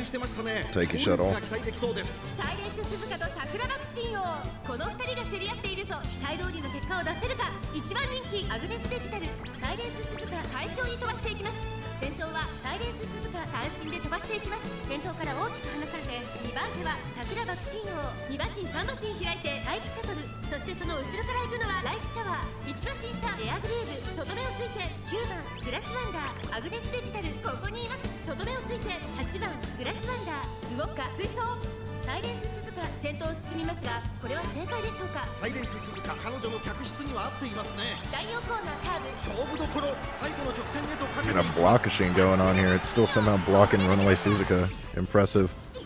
Taiki Shuttle. サイレンス鈴鹿と桜爆心王。この2人が競り合っているぞ。期待通りの結果を出せるか。1番人気アグネスデジタル。サイレンス鈴鹿快調に飛ばしていきます。先頭はサイレンス鈴鹿単身で飛ばしていきます。先頭から大きく離されて2番手は桜爆心王。2馬身3馬身開いて待機シャトル。そしてその後ろから行くのはライスシャワー。1馬身差エアグレーブ。外目をついて9番グラスワンダー。アグネスデジタルここにいます。外目をついて8番グラスワンダー。ウォッカ追走。サイレンス鈴鹿先頭を進みますが、これは正解でしょうか。サイレンス鈴鹿彼女の客室には合っていますね。第4コーナーカーブ勝負どころ。最後の直線へとかけて Got a block machine going on here. It's still somehow blocking Runaway Suzuka. Impressive. ア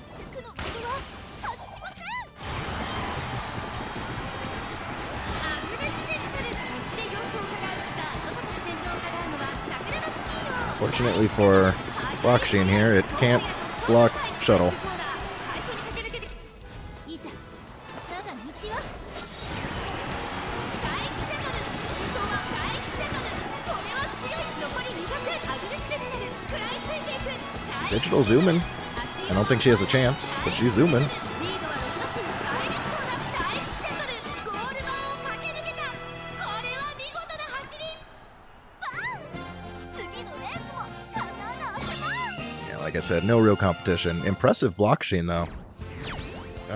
グネスデジタル道で様子を伺う。さあ外から先頭を伺うのは桜爆心王。 Fortunately for Block Machine here, it can't block Shuttle. 最初に駆け抜けていざ我が道は待機シャトル。先頭は待機シャトル。これは強い。残り200。アグネスデジタル食らいついていく。 Digital zooming. I don't think she has a chance, but she's zooming. リードは6馬身ダイレクションだ。待機シャトルゴール板を駆け抜けた。これは見事な走り。バン次のレースもかなわせます。 Yeah, like I said, no real competition. Impressive Block Machine, though.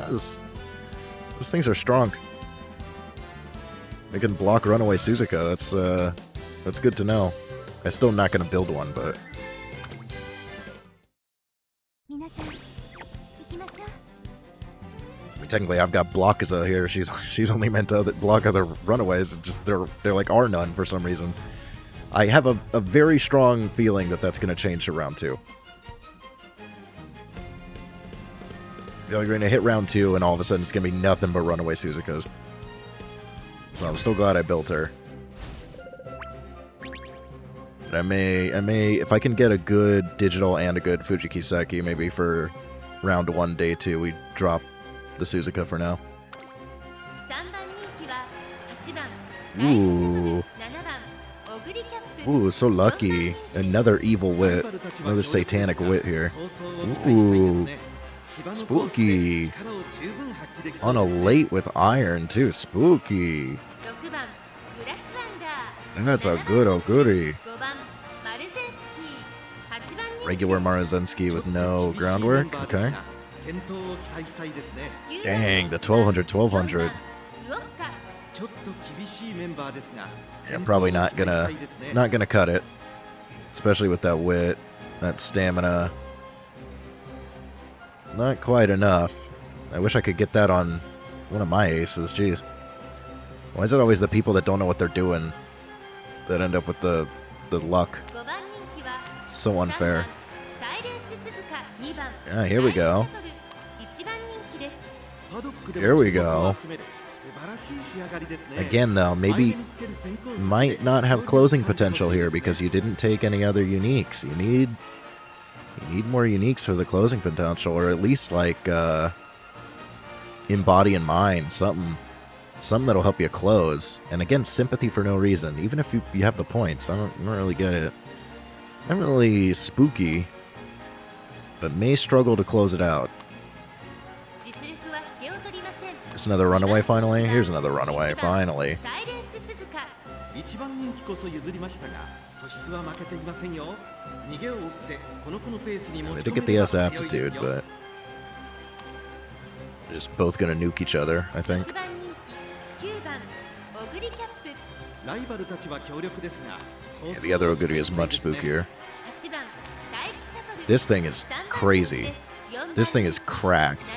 Those things are strong. They can block Runaway Suzuka. That's good to know. I'm still not going to build one, but 皆さん行きましょう。 I mean, technically I've got Blockaza here. She's only meant to block other Runaways. It's just they're like are none for some reason. I have a very strong feeling that that's going to change to round 2. You're going to hit round 2, and all of a sudden it's going to be nothing but Runaway Suzukas. So I'm still glad I built her. But I may, if I can get a good digital and a good Fujikiseki, maybe for round 1, day 2, we drop the Suzuka for now. 3番人気は8番 Ooh. 7番オグリキャップ。 Ooh, so lucky. Another evil wit. Another satanic wit here. Ooh. Spooky. On a late with iron, too. Spooky. 6番グラスワンダー。 That's a good old goodie. 5番マルゼンスキー。8番人気 Regular Marazensky with no groundwork. Okay. 健闘を期待したいですね。 Dang, the 1200, 1200. ウォッカ。ちょっと厳しいメンバーですが Yeah, probably not gonna cut it. Especially with that wit, that stamina. Not quite enough. I wish I could get that on one of my aces, jeez. Why is it always the people that don't know what they're doing that end up with the luck? 5番人気は So 3 unfair. 番サイレンス鈴鹿。2番 Yeah, here we go. 1番人気です。 Here we go. Again, though, maybe might not have closing potential here because you didn't take any other uniques. You need more uniques for the closing potential, or at least like in body and mind, something that'll help you close. And again, sympathy for no reason, even if you have the points. I don't really get it. Not really spooky, but may struggle to close it out. Just another runaway finally? Here's another runaway, finally. They did get the S aptitude, but they're just both gonna nuke each other, I think. Yeah, the other Oguri is much spookier. This thing is crazy. This thing is cracked.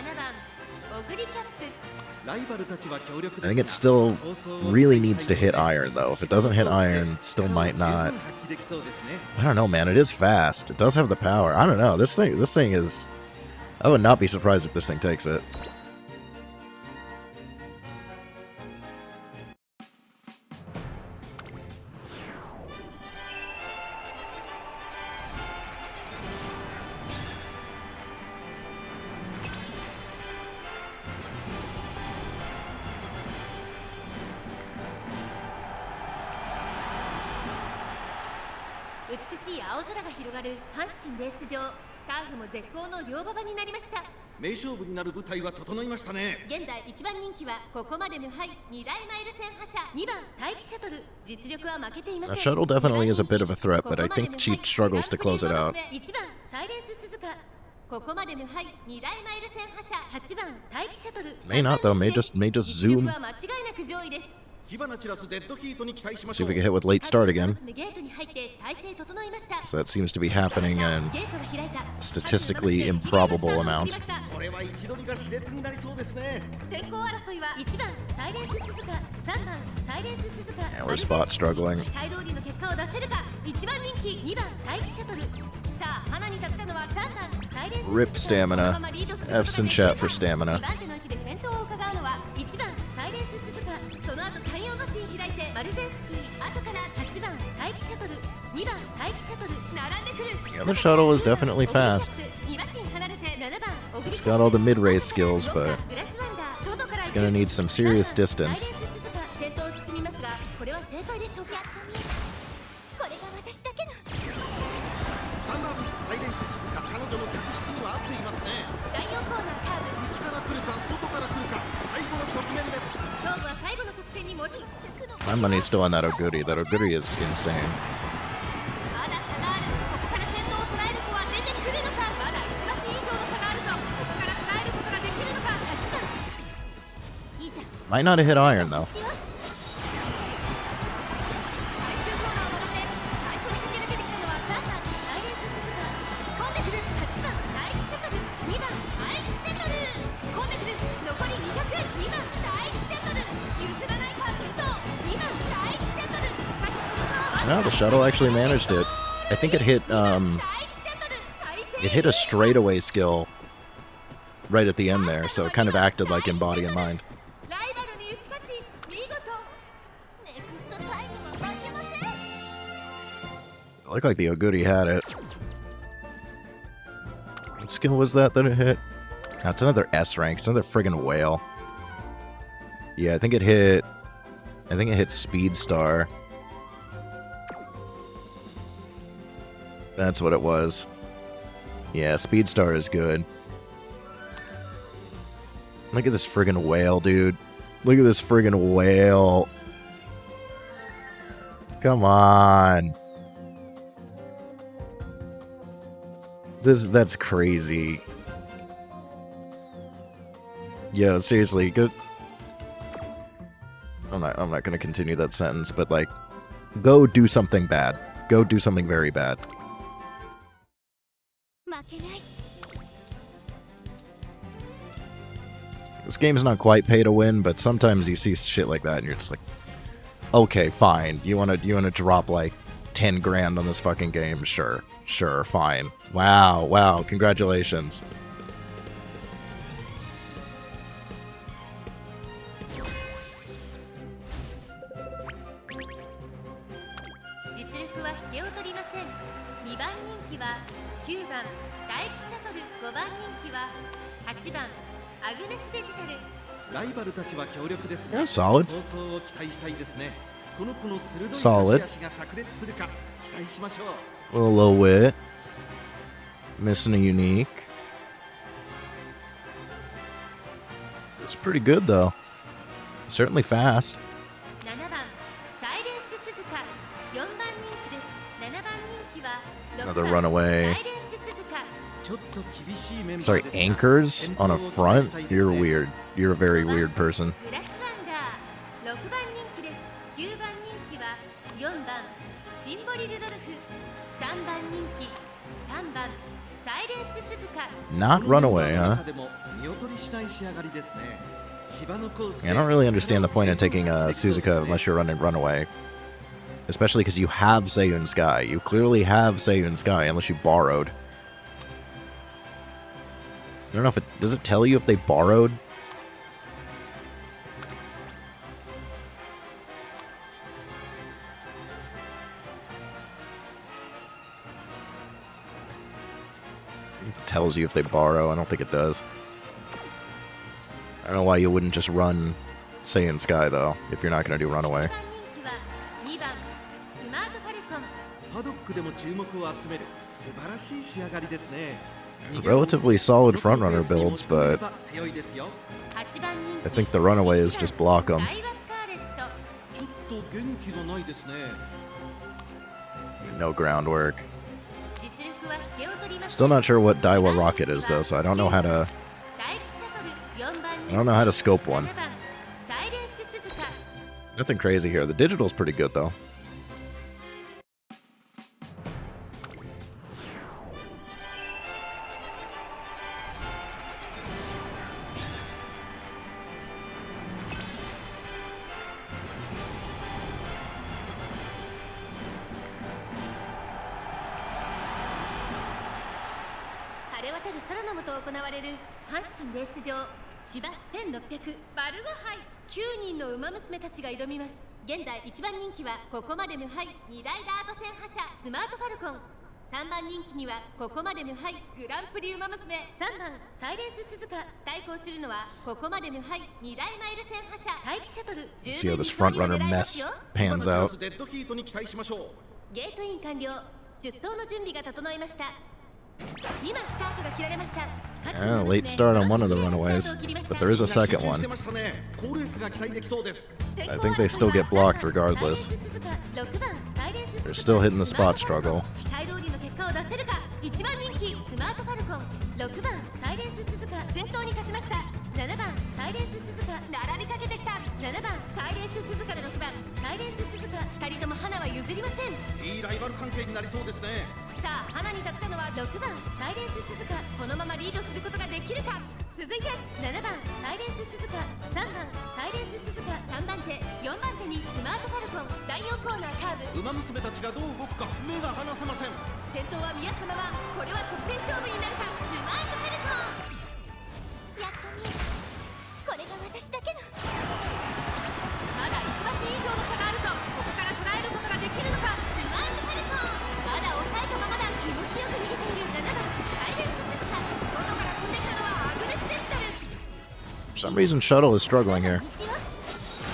I think it still really needs to hit iron, though. If it doesn't hit iron, still might not. I don't know, man. It is fast. It does have the power. I don't know. This thing is... I would not be surprised if this thing takes it. The shuttle definitely is a bit of a threat, but I think she struggles to close it out. May not, though. May just zoom. See if we can hit with late start again. So that seems to be happening in a statistically improbable amount. Yeah, we're spot struggling. Rip stamina. F's in chat for stamina. The other shuttle is definitely fast. It's got all the mid-race skills, but it's gonna need some serious distance. My money's still on that Oguri. That Oguri is insane. Might not have hit iron, though. No, the shuttle actually managed it. I think it hit a straightaway skill right at the end there, so it kind of acted like in body and mind. It looked like the Oguri had it. What skill was that it hit? That's another S rank. It's another friggin' whale. Yeah, I think it hit Speed Star. That's what it was. Yeah, Speed Star is good. Look at this friggin' whale, dude. Look at this friggin' whale. Come on. That's crazy. Yeah, seriously, good. I'm not gonna continue that sentence, but like, go do something bad. Go do something very bad. This game's not quite pay to win, but sometimes you see shit like that and you're just like, okay, fine. You wanna drop like 10 grand on this fucking game? Sure, fine. Wow, congratulations. 引けを取りません。2番人気は9番大気シャトル、5番人気は8番アグネスデジタル。ライバルたちは強力ですが、 Yeah, solid. 闘争を期待したいですね。この子の鋭い Solid. 差し足が炸裂するか期待しましょう。 A little wit. Missing a unique. It's pretty good though. Certainly fast. 7番サイレンス鈴鹿、4番人気です。7番人気は6 Another 番 runaway. サイレンス鈴鹿。ちょっと厳しいメンバー Sorry, ですが、 anchors on a 健闘を期待 front? したいですね。 You're weird. You're a very weird person. グラスワンダー、6番人気です。9番人気は4番シンボリルドルフ、3番人気3番サイレンス鈴鹿。 Not runaway, このメンバーの huh? 中でも見劣りしない仕上がりですね。芝のコース Yeah, で I don't really understand the point of 力を taking 発揮できそうです Suzuka ね。 unless you're running runaway. Especially because you have Seiyun Sky. You clearly have Seiyun Sky unless you borrowed. I don't know if it... Does it tell you if they borrowed? It tells you if they borrow. I don't think it does. I don't know why you wouldn't just run Saiyan Sky, though, if you're not going to do Runaway. 1番人気は2番スマートファルコン。パドックでも注目を集める素晴らしい仕上がりですね。 Relatively solid frontrunner builds, but 強いですよ。 8番人気 I think the runaway is just block them. ダイワスカーレット。ちょっと元気がないですね。 No groundwork. 実力は引けを取りません。 Still not sure what Daiwa Rocket is, though, so I don't know how to... 大気シャトル、4番 I don't know how to scope one. 7番サイレンス鈴鹿。 Nothing crazy here. The digital's pretty good, though.「晴れ渡る空の下行われる阪神レース場芝1600バルゴ杯、9人の馬娘たちが挑みます。現在1番人気はここまで無敗2大ダート戦覇者スマートファルコン。3番人気にはここまで無敗グランプリ馬娘3番サイレンス鈴鹿。対抗するのはここまで無敗2大マイル戦覇者大気シャトル。 Let's see how this front runner mess 今 pans のチャン out. スデッドヒートに期待しましょう。ゲートイン完了。出走の準備が整いました。今スタートが切られました。 Yeah, late start on one of the runaways, but there is a second 集中 one. してましたね。好レースが期待できそうです。 I think they still get blocked regardless. They're still hitting the spot struggle. 期待通りの結果を出せるか。1番人気スマートファルコン、6番サイレンス鈴鹿先頭に勝ちました。7番サイレンス鈴鹿並びかけてきた。7番サイレンス鈴鹿で6番サイレンス鈴鹿。2人とも花は譲りません。いいライバル関係になりそうですね。さあ花に立ったのは6番サイレンス鈴鹿。このままリードすることができるか。続いて7番サイレンス鈴鹿、3番サイレンス鈴鹿、3番手4番手にスマートファルコン。第4コーナーカーブ。馬娘たちがどう動くか目が離せません。先頭は見合ったまま。これは直線勝負になるか。スマートファルコン。やっと見えた。これが私だけの。まだ1馬身以上の差があるぞ。ここから捉えることができるのか。スマートファルコン。まだ抑えたままだ。気持ちよく逃げている7番サイレンス鈴鹿。外から飛んできたのはアグネスデジタル。 For some reason, Shuttle is struggling here. 道はさ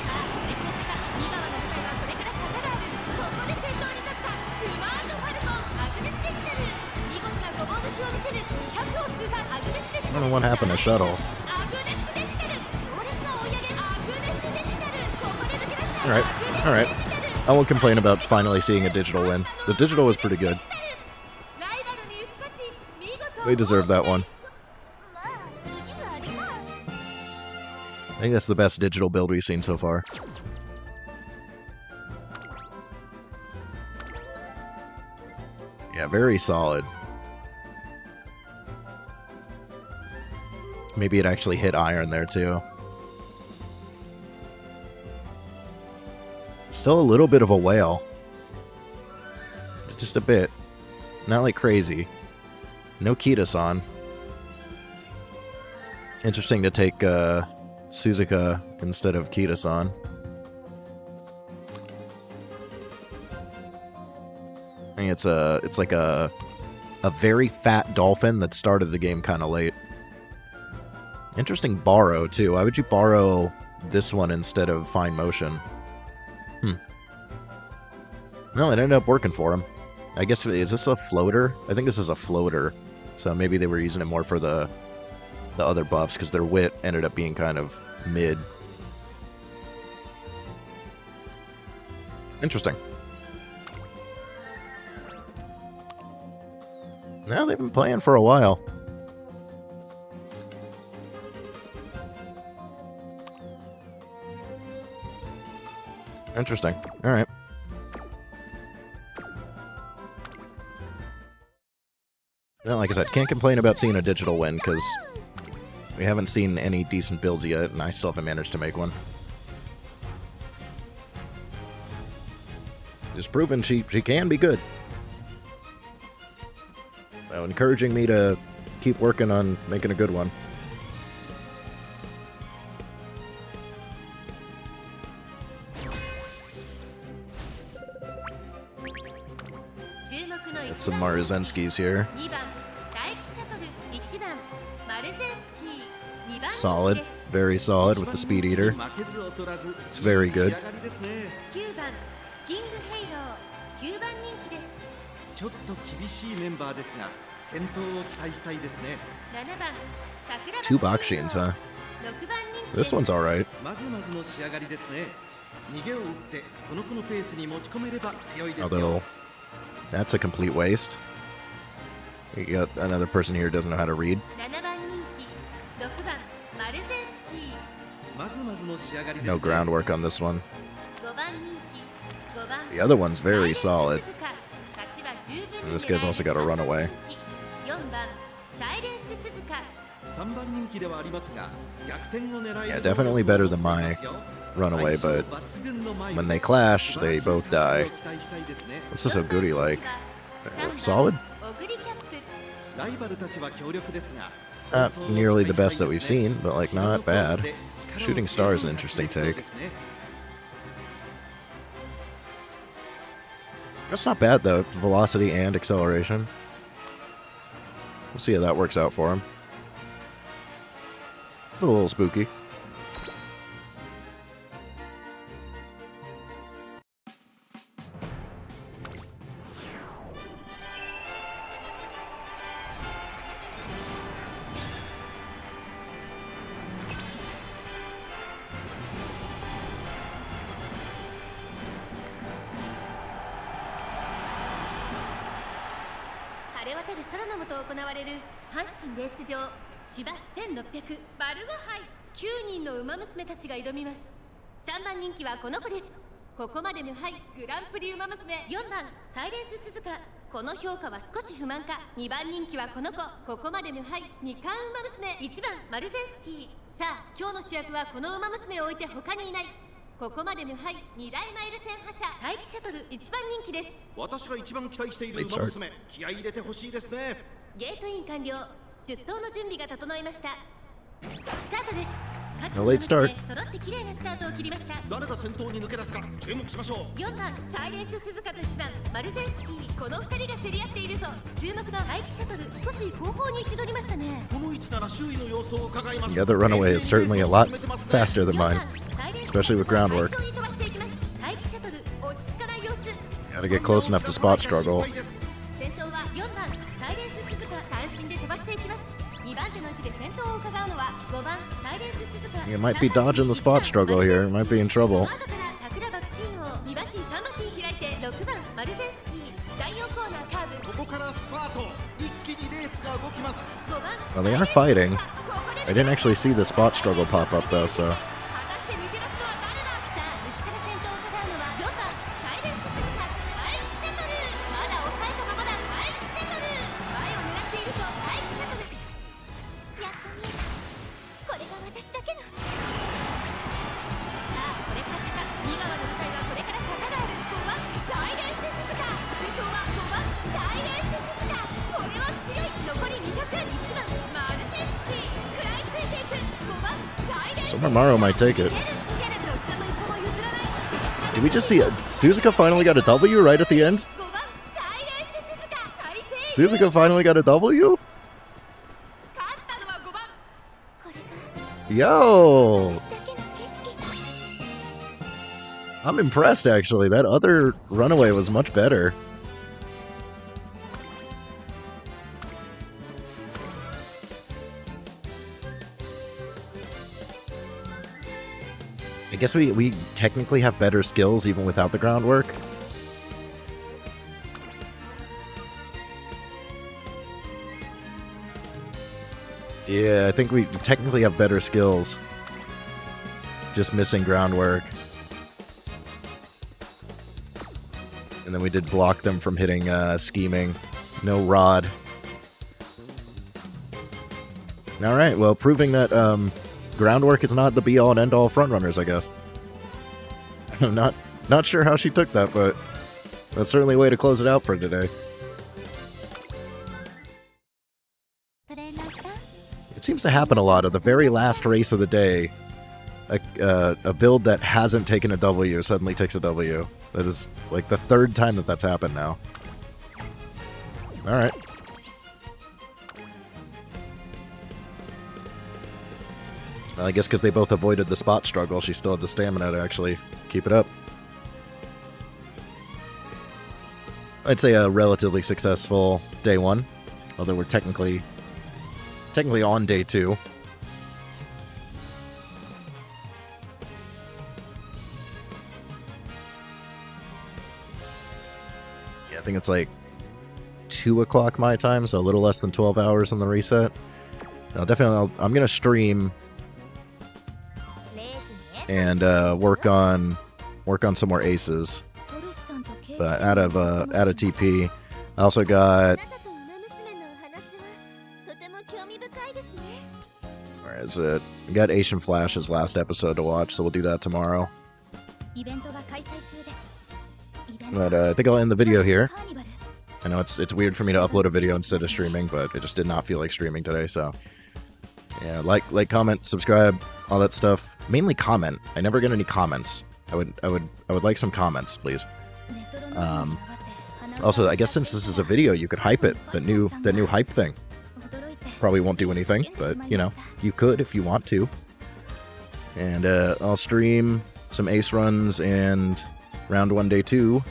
あこれから2側の舞台はこれから坂がある。ここで先頭に立ったスマートファルコンアグネスデジタル。見事なごぼう抜きを見せる。100を通過アグネスデジタ I ル。 don't know what happened to Shuttle. アグネスデジタル。強烈な追い上げアグネスデジタル。ここで抜け出した Alright, アグネ alright. スデジタル。 I won't complain about finally seeing a digital win. The digital was pretty good. ライバルに打ち勝ち見事 They deserve that one. まあ次があります。 I think that's the best digital build we've seen so far. Yeah, very solid. Maybe it actually hit iron there too. Still a little bit of a whale. Just a bit. Not like crazy. No Kita-san. Interesting to take Suzuka instead of Kita-san. It's like a very fat dolphin that started the game kind of late. Interesting borrow, too. Why would you borrow this one instead of Fine Motion? No, it ended up working for him. I guess, is this a floater? I think this is a floater. So maybe they were using it more for the other buffs, because their wit ended up being kind of mid. Interesting. No, they've been playing for a while. Interesting. Alright. Well, like I said, can't complain about seeing a digital win, because we haven't seen any decent builds yet, and I still haven't managed to make one. Just proven she can be good. Well, encouraging me to keep working on making a good one. Got some Marzenskis here. Solid. Very solid with the Speed Eater. It's very good. Two Bakshins, huh? This one's alright. Although, that's a complete waste. You got another person here who doesn't know how to read. No groundwork on this one. The other one's very solid. And this guy's also got a runaway. Yeah, definitely better than my runaway, but when they clash, they both die. What's this Oguri like? Solid? Not nearly the best that we've seen, but like not bad. Shooting Star is an interesting take. That's not bad though, velocity and acceleration. We'll see how that works out for him. It's a little spooky. A late start. The other runaway is certainly a lot faster than mine, especially with groundwork. Gotta get close enough to spot struggle. You might be dodging the spot struggle here. You might be in trouble. Well, they are fighting. I didn't actually see the spot struggle pop up though, so... Mario might take it. Did we just see Suzuka finally got a W right at the end? Suzuka finally got a W? 勝ったのは5番。これが Yo! 私だけの景色。 I'm impressed, actually. That other runaway was much better. I guess we technically have better skills even without the groundwork. Yeah, I think we technically have better skills. Just missing groundwork. And then we did block them from hitting scheming. No rod. Alright, well, proving that groundwork is not the be-all and end-all frontrunners, I guess. I'm not sure how she took that, but that's certainly a way to close it out for today. トレーナーさん、 It seems to happen a lot of the very last race of the day. A build that hasn't taken a W suddenly takes a W. That is like the third time that that's happened now. Alright. Well, I guess because they both avoided the spot struggle, she still had the stamina to actually keep it up. I'd say a relatively successful day one, although we're technically on day two. Yeah, I think it's like 2 o'clock my time, so a little less than 12 hours on the reset. I'm gonna stream レースね。 and work on some more aces. トルシさんとケイ But out of TP, I also got あなたとウマ娘のお話はとても興味深いですね。 where is it? We got Asian Flash's last episode to watch, so we'll do that tomorrow. イベントが開催中です。イベント But I think I'll end the video here. カーニバル。 I know it's weird for me to upload a video instead of streaming, but I just did not feel like streaming today, so yeah, like, comment, subscribe, all that stuff. Mainly comment. I never get any comments. I would like some comments, please. ネトロノームに合わせ、 Also, I guess since this is a video, you could hype it. The new hype thing. 驚いて Probably won't do anything, but you know, you could if you want to. And I'll stream some ace runs and round 1 day 2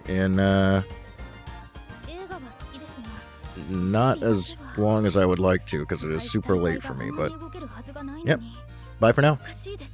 in 映画は好きですが not as long as I would like to because it is super late for me, but 動けるはずがないのに yep. Bye for now. おかしいです